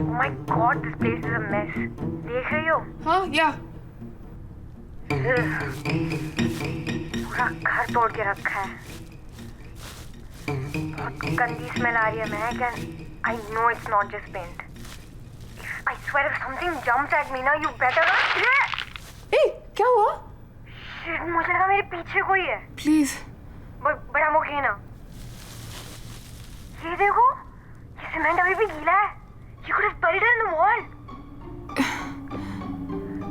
Oh my God, this place is a mess. देख रही हो? हाँ, या। पूरा घर तोड़ के रखा है। बहुत गंदी स्मेल आ रही है महक, and I know it's not just paint. I swear if something jumps at me now, you better not. ए, क्या हुआ? Shit, मुझे लगा मेरे पीछे कोई है। Please. But I'm okay now. ये देखो, ये सीमेंट अभी भी गीला है। You could have buried it in the wall.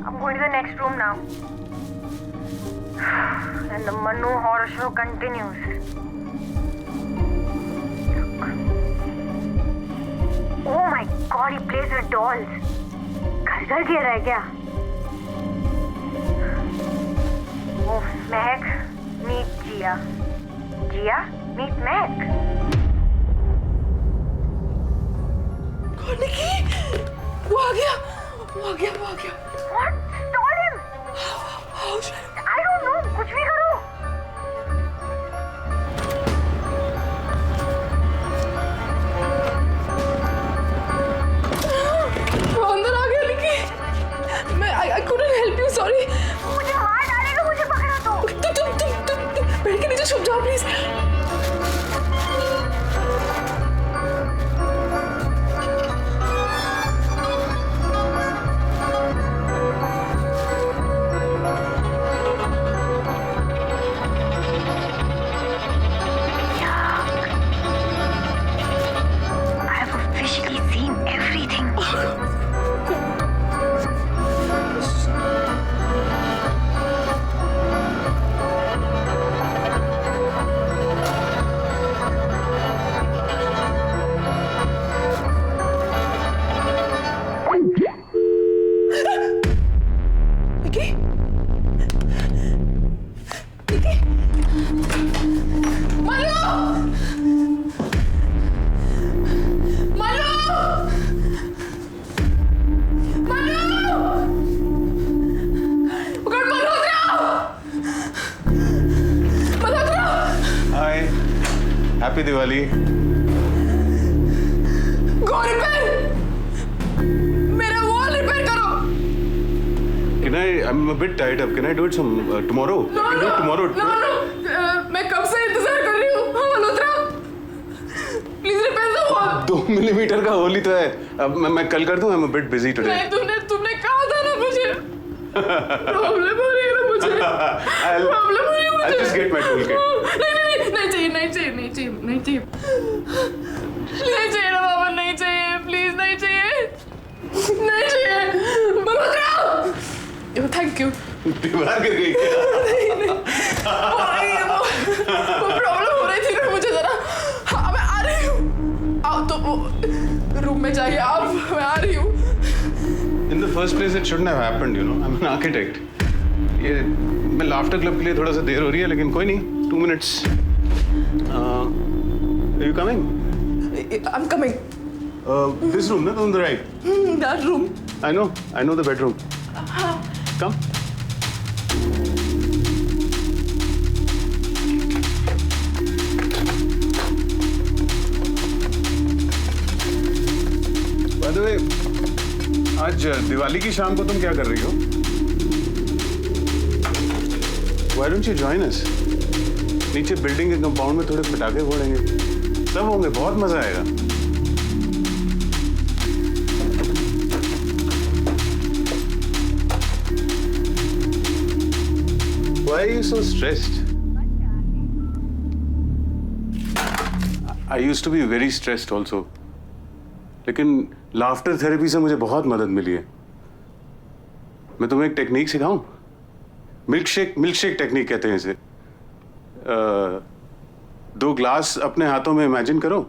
I'm going to the next room now. And the Manu horror show continues. Oh my God, he plays with dolls. घर गिर रहा है क्या? Oh, Mehak, meet Jia. Jia, meet Mehak. निकी, वो आ गया। What? Stall him. How should I don't know. कुछ भी करो. वो अंदर आ गया निकी। I couldn't help you, sorry. मुझे मार डालेगा, मुझे पकड़ा तो. तुम पेड़ के नीचे छुप जाओ please. Happy Diwali. Go repair, मेरा वॉल रिपेयर करो। Can I'm a bit tied up. Can I do it tomorrow? No, I can do it tomorrow. No. मैं कब से इंतजार कर रही हूँ। हाँ Malhotra, please repair the wall. 2 millimetre का होल ही तो है। अब मैं कल कर दूँ। I'm a bit busy today. नहीं, तुमने कहा था ना मुझे। प्रॉब्लम हो रही है ना मुझे। I'll just get my toolkit. नहीं चाहिए नहीं चाहिए नहीं चाहिए नहीं चाहिए नहीं चाहिए ना बाबा नहीं चाहिए प्लीज नहीं चाहिए नहीं चाहिए बाबा थैंक यू दीवार गिर गई क्या? वो प्रॉब्लम हो रही थी ना मुझे जरा हाँ मैं आ रही हूँ आओ तो रूम में जाइए आप मैं आ रही हूँ In the first place, it shouldn't have happened, you know. I'm an architect. ये मैं लाफ्टर क्लब के लिए थोड़ा सा देर हो रही है लेकिन कोई नहीं 2 minutes. Are you coming? I'm coming. This room, no, on the right. That room. I know the bedroom. Come. By the way, आज दिवाली की शाम को तुम क्या कर रही हो? Why don't you join us? नीचे बिल्डिंग के कंपाउंड में थोड़े पटाखे फोड़ेंगे सब होंगे बहुत मजा आएगा Why are you so stressed? I used to be very stressed also. लेकिन लाफ्टर थेरेपी से मुझे बहुत मदद मिली है मैं तुम्हें एक टेक्निक सिखाऊं मिल्कशेक टेक्निक कहते हैं इसे 2 ग्लास अपने हाथों में इमेजिन करो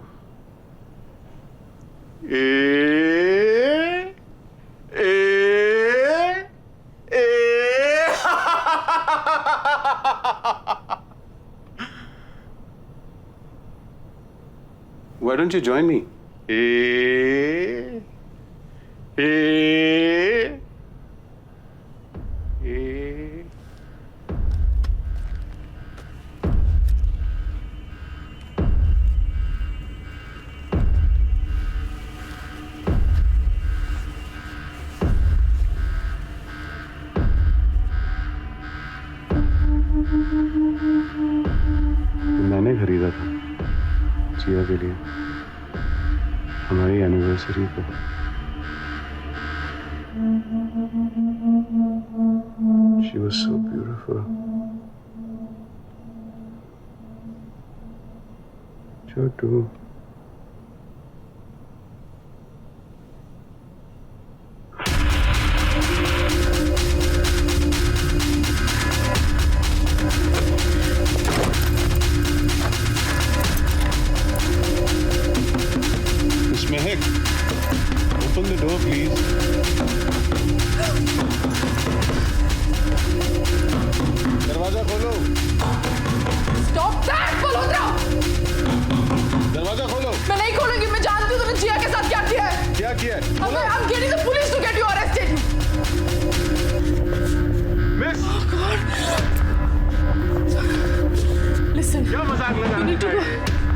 Why don't you join me? मैंने खरीदा था जिया के लिए हमारी एनिवर्सरी पे She was so beautiful. Chotu. Miss Mehak, open the door, please. दरवाजा खोलो। Stop that, Malhotra! दरवाजा खोलो। मैं नहीं खोलूंगी मैं जानती हूँ तुमने जिया के साथ क्या किया है क्या किया है? I'm getting the police to get you arrested. Miss. Oh God. Listen. क्या मजाक लगा रहे हो?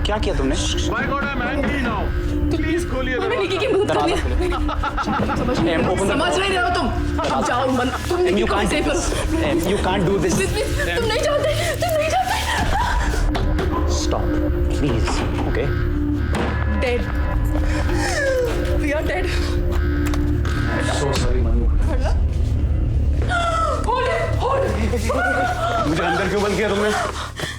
क्या किया तुमने? My God, I'm angry now. Please खोलिए हमें दरवाजा। निकी की मदद कर लिया समझ नहीं रहे हो तुम जाओ मन तुम निकी को सेव करो You can't do this. Please तुम नहीं जानते Stop, please. Okay. dead we are dead So sorry, Manu. hold मुझे अंदर क्यों बंद किया तुमने?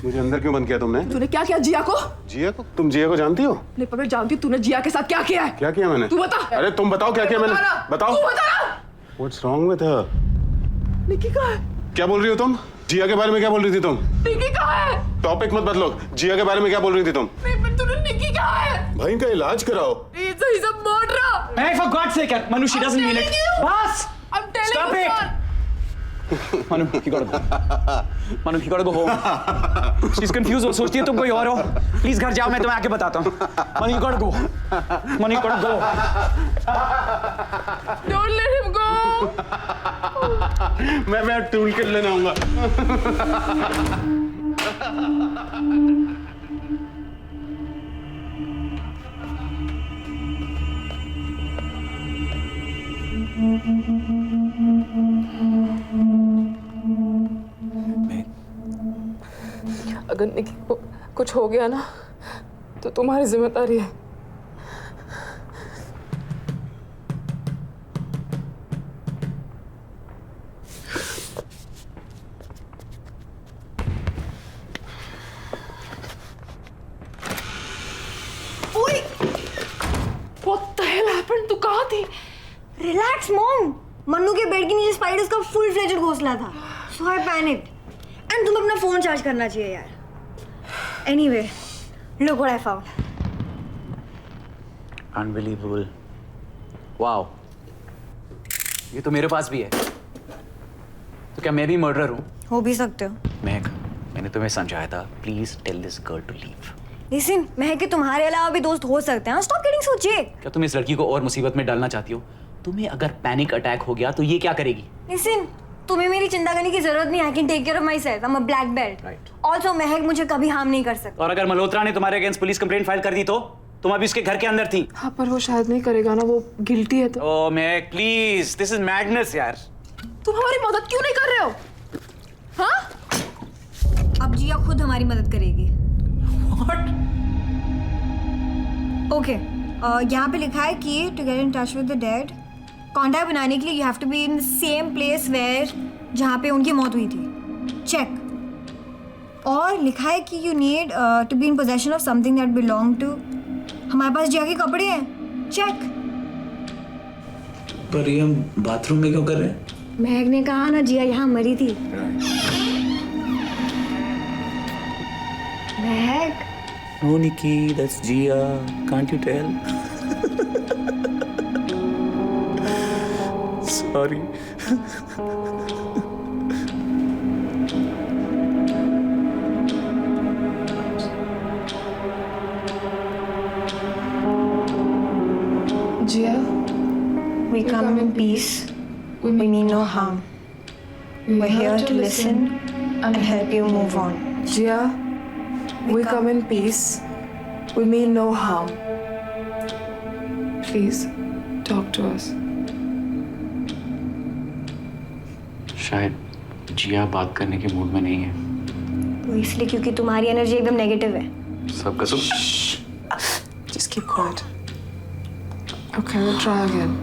मुझे अंदर क्यों बंद किया तुमने? तूने क्या किया जिया को जिया को? तुम जिया को जानती हो? नहीं पर मैं जानती हूँ तूने जिया के साथ क्या किया है क्या किया मैंने? तू बता अरे तुम बताओ क्या किया मैंने? बताओ। तू बता What's wrong with her? निकी कहाँ है क्या बोल रही हो तुम? जिया के बारे में क्या बोल रही थी तुम? निकी कहाँ है टॉपिक मत बदलो। जिया के बारे में क्या बोल रही थी तुम? नहीं पर तूने निकी कहाँ है भाई का इलाज कराओ। he's a murderer Hey, for God's sake, Manu, she doesn't mean it. Boss! I'm telling Stop you it! Manu, you gotta go. Manu, you gotta go home. She's confused. वो सोचती है तुम कोई और हो. Please घर जाओ मैं तुम्हें आके बताता हूँ. Manu, you gotta go. Manu, you gotta go. don't let him go मैं टूल किट लेने आऊंगा। अगर निकी को कुछ हो गया ना तो तुम्हारी जिम्मेदारी है रहा था, so I panicked. And तुम्हें अपना फोन चार्ज करना चाहिए यार। Anyway, look what I found. Unbelievable. Wow. ये तो मेरे पास भी है। तो क्या मैं भी मर्डरर हूँ? हो भी सकते हो। महक, मैंने तुम्हें समझाया था, please tell this girl to leave. Listen, Mehak के तुम्हारे अलावा भी दोस्त हो सकते हैं। Stop getting so jaded. क्या तुम इस लड़की को और मुसीबत में डालना चाहती हो? तुम्हें अगर पैनिक अटैक हो गया तो ये क्या करेगी? Listen, तुम्हें मेरी चिंता करने की जरूरत नहीं है। I can take care of myself. I'm a black belt. Right. Also, महक मुझे कभी हार्म नहीं कर सकता। और अगर मल्होत्रा ने तुम्हारे अगेंस्ट पुलिस कंप्लेंट फाइल कर दी तो? तुम अभी उसके घर के अंदर थी। हाँ, पर वो शायद नहीं करेगा ना, वो गिल्टी है तो। ओह महक, प्लीज, दिस इज मैडनेस यार। तुम हमारी मदद क्यों नहीं कर रहे हो? हाँ? अब जिया खुद हमारी मदद करेगी। What? ओके, यहाँ पे लिखा है कि to get in touch with the dead, contact बनाने के लिए you have to be in the same place where जहाँ पे उनकी मौत हुई थी। चेक। और लिखा है कि you need to be in possession of something that belong to. हमारे पास जिया के कपड़े हैं। चेक। पर ये हम बाथरूम में क्यों कर रहे हैं? महक ने कहा ना जिया यहाँ मरी थी। महक। No, Nikki, that's Gia. Can't you tell? Sorry. Jiya, We come in peace. We mean no harm. We're here to listen and help you move on. Jiya, we come in peace. We mean no harm. Please, talk to us. शायद जिया बात करने के mood में नहीं है। वो इसलिए क्योंकि तुम्हारी एनर्जी एकदम नेगेटिव है। सब कसम। Just keep quiet. Okay, we'll try again.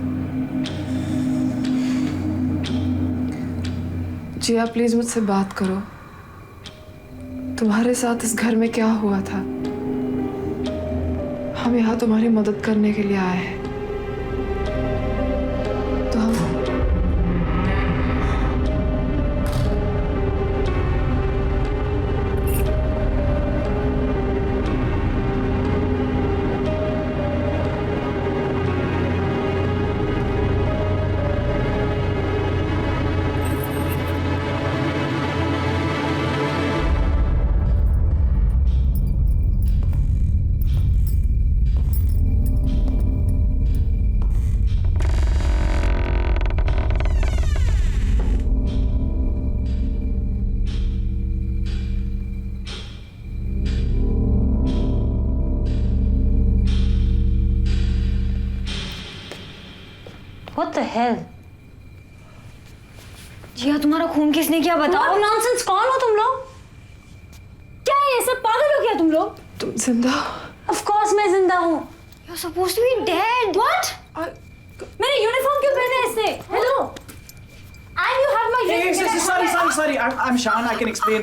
Jiya, please मुझसे बात करो। तुम्हारे साथ इस घर में क्या हुआ था? हम यहाँ तुम्हारी मदद करने के लिए आए हैं। तो हम What the hell? जिया, तुम्हारा खून किसने किया बताओ? What nonsense? कौन हो तुम लोग? क्या है, सब पागल हो गया तुम लोग? तुम जिंदा? Of course मैं जिंदा हूँ। You're supposed to be dead. What? मेरे यूनिफॉर्म क्यों पहने हैं इसने? Hello? And you have my Sorry. I'm Shan. I can explain.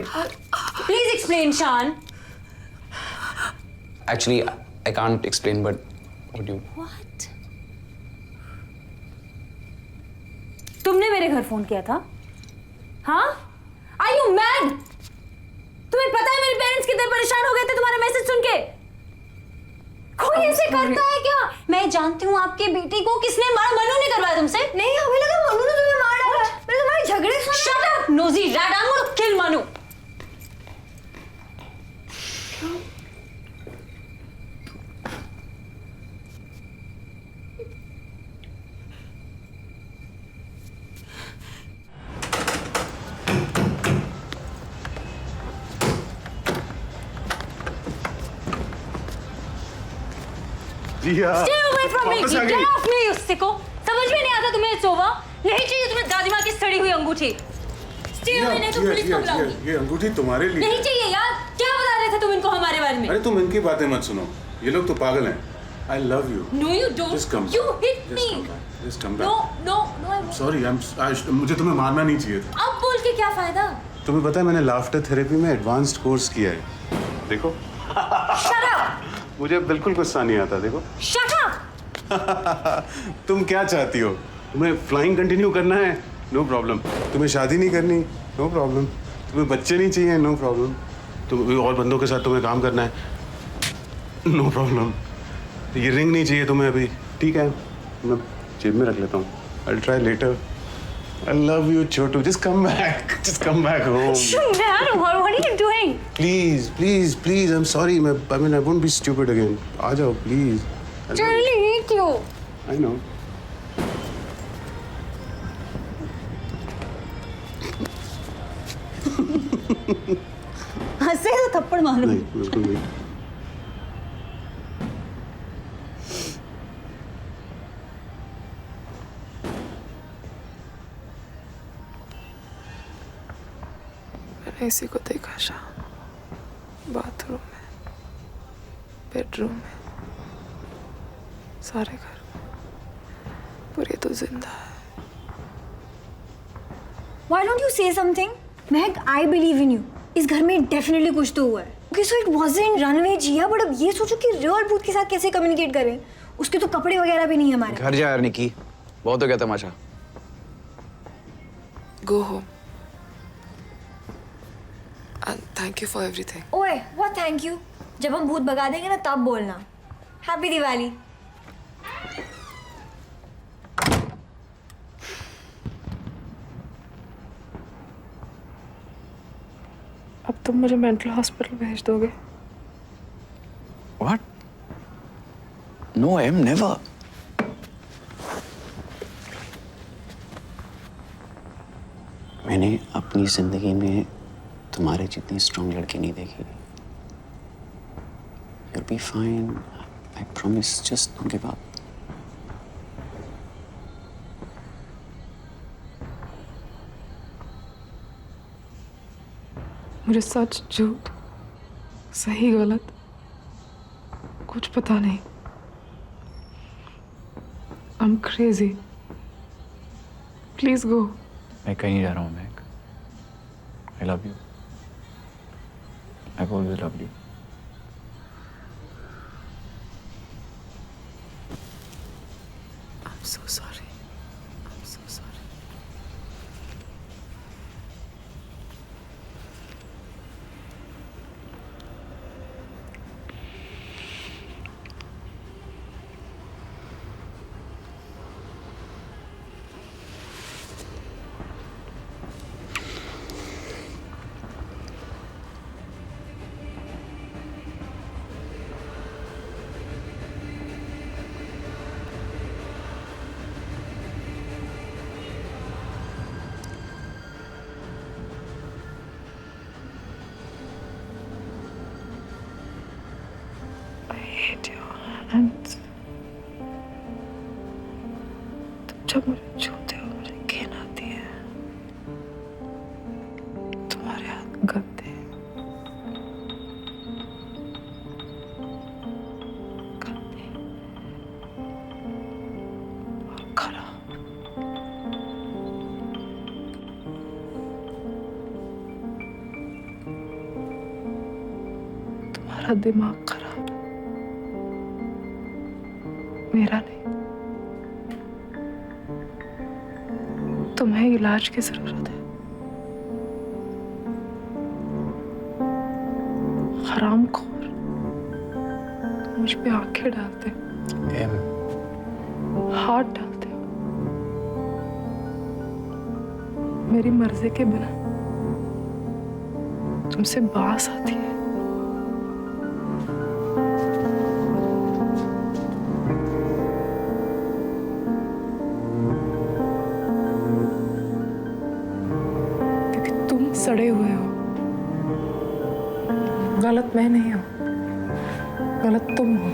Please explain, Shan. Actually, I can't explain, but would you? What? तुमने मेरे घर फोन किया था? हाँ? Are you mad? तुम्हें पता है मेरे पेरेंट्स कितने परेशान हो गए थे तुम्हारा मैसेज सुन के? कोई ऐसे करता है क्या? मैं जानती हूँ आपकी बेटी को किसने मारा। मनु ने करवाया तुमसे? नहीं, हमें लगा मनु ने तुम्हें मार डाला। मैंने तुम्हारे झगड़े सुने। Shut up, nosy rat! I'm gonna kill Manu. Jiya, Stay away from me! वापस आ Get गई। off me, उससे को समझ में नहीं आता तुम्हें सोवा? नहीं चाहिए तुम्हें दादी माँ की सड़ी हुई अंगूठी। Stay away, नहीं तो पुलिस को बुलाऊंगी। ये अंगूठी तुम्हारे लिए। नहीं चाहिए यार। क्या बता रहे थे तुम इनको हमारे बारे में? अरे तुम इनकी बातें मत सुनो, ये लोग तो पागल हैं। I love you. No, you don't. Just come. You hit Just me. come back. Just come back. No, I won't. Sorry, मुझे तुम्हें मारना नहीं चाहिए था। अब बोल के क्या फायदा? तुम्हें पता है मैंने लाफ्टर थेरेपी में एडवांस्ड कोर्स किया है। देखो। Shut up. मुझे बिल्कुल गुस्सा नहीं आता, देखो। Shut up. तुम क्या चाहती हो? तुम्हें फ्लाइंग कंटिन्यू करना है नो प्रॉब्लम। तुम्हें शादी नहीं करनी, नो प्रॉब्लम। तुम्हें बच्चे नहीं चाहिए, नो प्रॉब्लम। तुम और बंदों के साथ तुम्हें काम करना है, नो प्रॉब्लम। ये रिंग नहीं चाहिए तुम्हें अभी, ठीक है, मैं जेब में रख लेता हूँ। I'll try later. I love you, Chotu. Just come back. Just come back home. Dad, what are you doing? Please, please, please. I'm sorry. I mean, I won't be stupid again. आ जाओ, please. Charlie, क्यों? I know. हंसे तो थप्पड़ मारो। नहीं, बिल्कुल नहीं। मैंने इसी को देखा शाम, बाथरूम में, बेडरूम में, सारे घर में, पर ये तो जिंदा है। Why don't you say something? Mahak, I believe in you. इस घर में डेफिनेटली कुछ तो हुआ है। Okay, so it wasn't runaway Jiya, but अब ये सोचो कि रियल भूत के साथ कैसे कम्युनिकेट करें। उसके तो कपड़े वगैरह भी नहीं है हमारे। घर जा यार निकी, बहुत हो गया तमाशा। Go home. And thank you for everything. ओए, what thank you? जब हम भूत भगा देंगे ना तब बोलना। हैप्पी दिवाली। अब तुम मुझे मेंटल हॉस्पिटल भेज दोगे? What? No, I am never. मैंने अपनी जिंदगी में तुम्हारे जितनी स्ट्रॉन्ग लड़की नहीं देखी। You'll be fine. I promise. Just don't give up. मुझे सच झूठ, सही गलत कुछ पता नहीं। I'm crazy. Please go. मैं कहीं जा रहा हूँ Mac. I love you. I've always loved you. I'm so sorry. I'm so sorry. hate your hands. तुम जब मुझे छूते हो मुझे घिन आती है। तुम्हारे हाथ गंदे गंदे और खराब। तुम्हारा दिमाग खराब, मेरा नहीं। तुम्हें इलाज की जरूरत है। हरामखोर, तुम मुझ पे आंखें डालते हो, हाथ डालते हो मेरी मर्जी के बिना। तुमसे बास आती है। सड़े हुए हो। गलत मैं नहीं हूं, गलत तुम हो।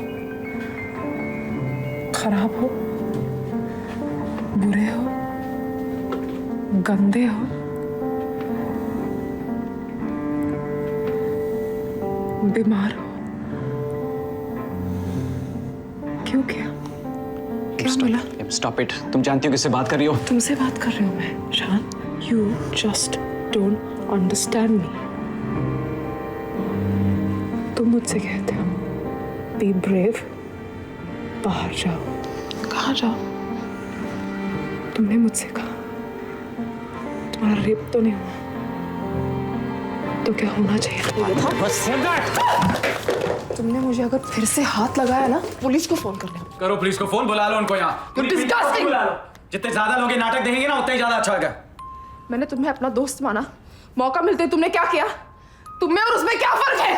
खराब हो, बुरे हो, गंदे हो, बीमार हो। क्यों क्या बोला? Stop it. तुम जानती हो किससे बात कर रही हो? तुमसे बात कर रही हूँ मैं शान। You just don't understand me. तुम मुझसे कहते हो बी ब्रेव, बाहर जाओ। कहाँ जाओ? तुमने मुझसे कहा तुम्हारा रेप तो नहीं हुआ तो क्या होना चाहिए तुमने मुझे अगर फिर से हाथ लगाया ना पुलिस को फोन कर लेना। करो पुलिस को फोन, बुला लो उनको यहाँ। Disgusting! बुला लो। जितने ज्यादा लोग ये नाटक देखेंगे ना उतना ही ज्यादा अच्छा होगा। मैंने तुम्हें अपना दोस्त माना, मौका मिलते तुमने क्या किया? तुम्हें और उसमें क्या फर्क है?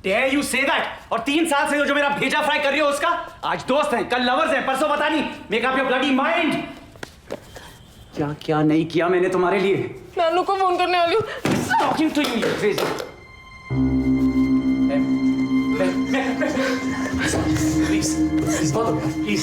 Dare you say that? और 3 साल से जो मेरा भेजा फ्राई कर रही हो उसका, आज दोस्त हैं, कल लवर्स हैं, परसों पता नहीं। Make up your bloody mind. क्या क्या नहीं किया मैंने तुम्हारे लिए? नानू को फोन करने वाली हूँ। Talking to you, you crazy. Please, please,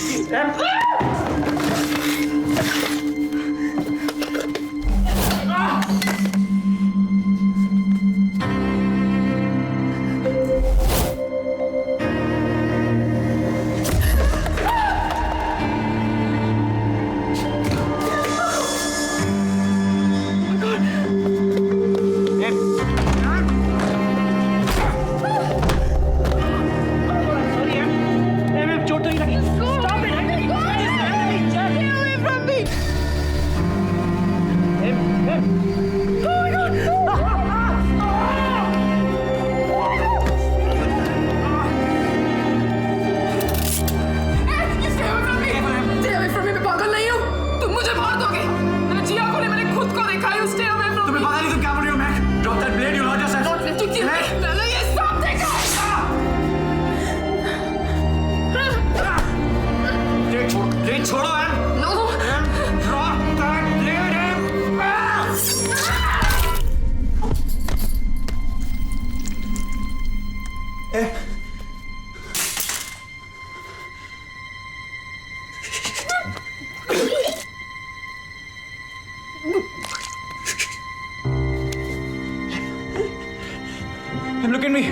Look at me.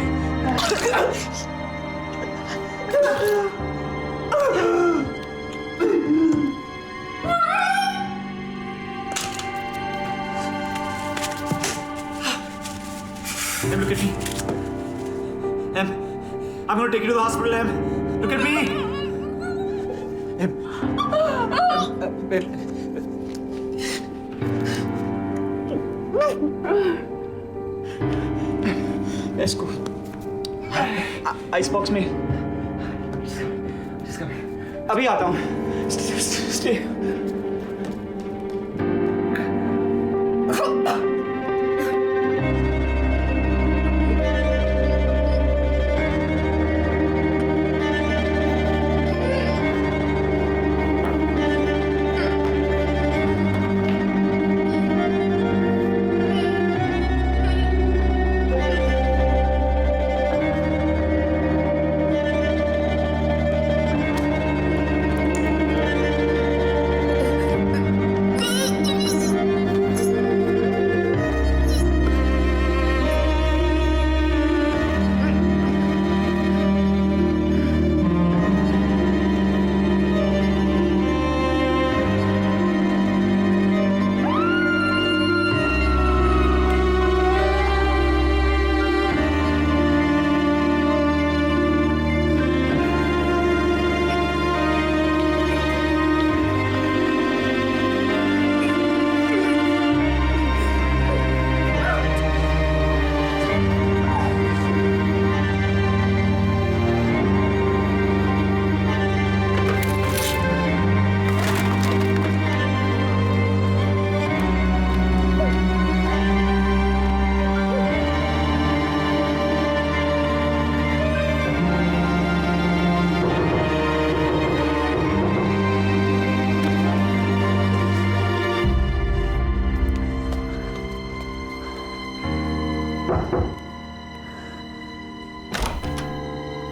Look at me. I'm going to take you to the hospital, Em. Look at me. Let's go. Icebox में. Just come here. अभी आता हूँ. Stay.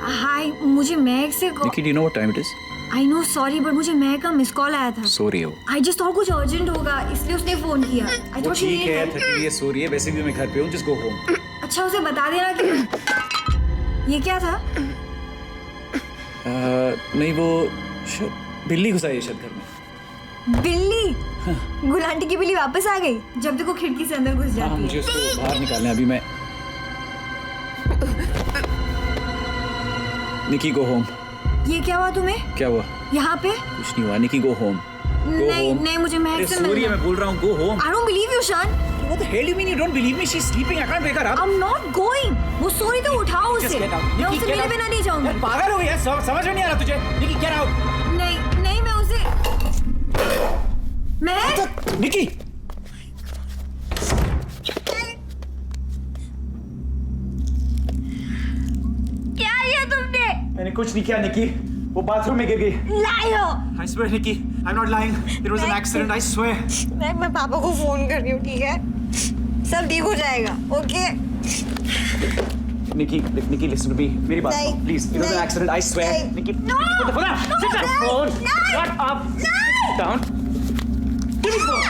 हाय, मुझे महक से Nikki, do you know what time it is? I know sorry but मुझे महक का miss call आया था। सो रही हो? आई जस्ट थॉट कुछ अर्जेंट होगा इसलिए उसने फोन किया। आई वो थॉट ठीक है, थकी हुई है, सो रही है। वैसे भी मैं घर पे हूँ, just go home. अच्छा उसे बता देना कि ये क्या था? नहीं वो बिल्ली घुसाई है शायद घर में। बिल्ली? गुलांटी की बिल्ली वापस आ गई? जब देखो खिड़की से अंदर घुस जाती है। मुझे उसको बाहर निकालना है अभी। मैं निकी गो होम। ये क्या हुआ तुम्हें? क्या हुआ? यहाँ पे? कुछ नहीं हुआ। निकी गो होम। नहीं मुझे महक से मिलना है। मैं बोल रहा हूँ, go home. I don't believe you, Shan. What the hell you mean you don't believe me? She's sleeping. I can't wake her up. I'm not going. वो सोई तो उठाओ Just उसे। get out. मैं Nikki, उसे get मिले out. बिना नहीं जाऊंगी। यार पागल हो गई है, समझ में नहीं आ रहा तुझे? निकी, get out. नहीं मैं उसे महक निकी. क्या किया तुमने? मैंने कुछ नहीं किया निकी. वो बाथरूम में गिर गई. Liar. I swear Nikki, I'm not lying. It was an accident. I swear. मैं पापा को फोन कर रही हूँ, ठीक है? सब ठीक हो जाएगा, okay? Nikki, listen to me. मेरी बात सुनो, please. It was an accident. I swear. Nikki, put the phone down. Sit down. Phone. Shut up. Sit down. Give me the phone.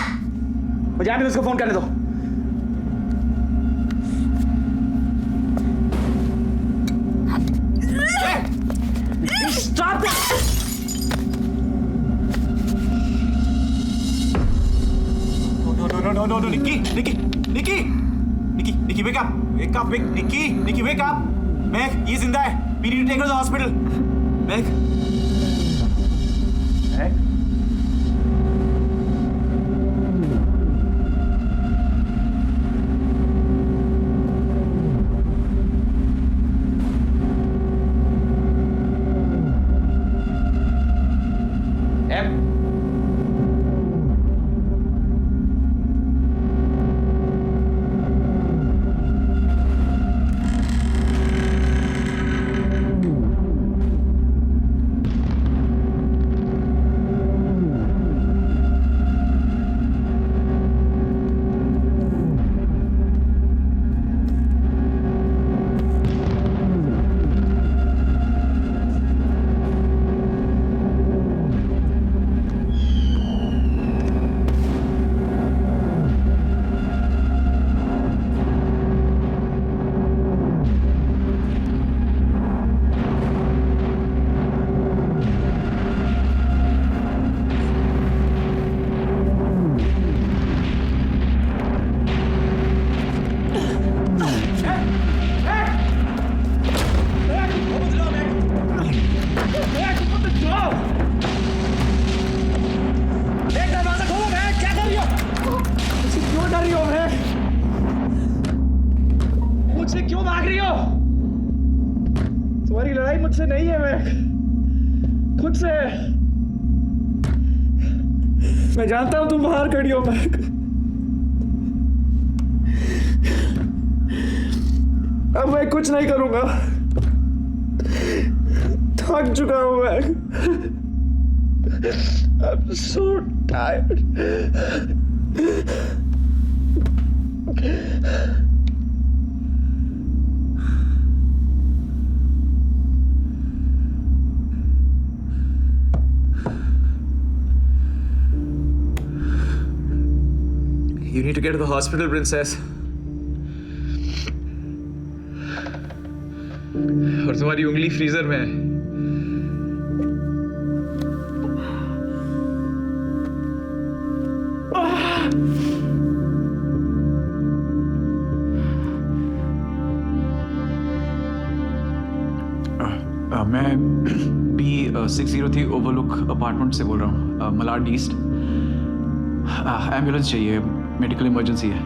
मुझे आने दो, उसको फोन करने दो. Stop it. No, Nikki, wake up, Nikki, wake up. Meg, ये जिंदा है. We need to take her to the hospital. Meg. मुझसे क्यों भाग रही हो? तुम्हारी लड़ाई मुझसे नहीं है, मैं खुद से। मैं जानता हूं तुम बाहर खड़ी हो, मैं अब मैं कुछ नहीं करूंगा। थक चुका हूं मैं। I'm so tired. You need to get to the hospital, princess. और तुम्हारी उंगली फ्रीजर में है। मैं B603 ओवरलुक अपार्टमेंट से बोल रहा हूँ, मलाड ईस्ट। एम्बुलेंस चाहिए, मेडिकल इमरजेंसी है।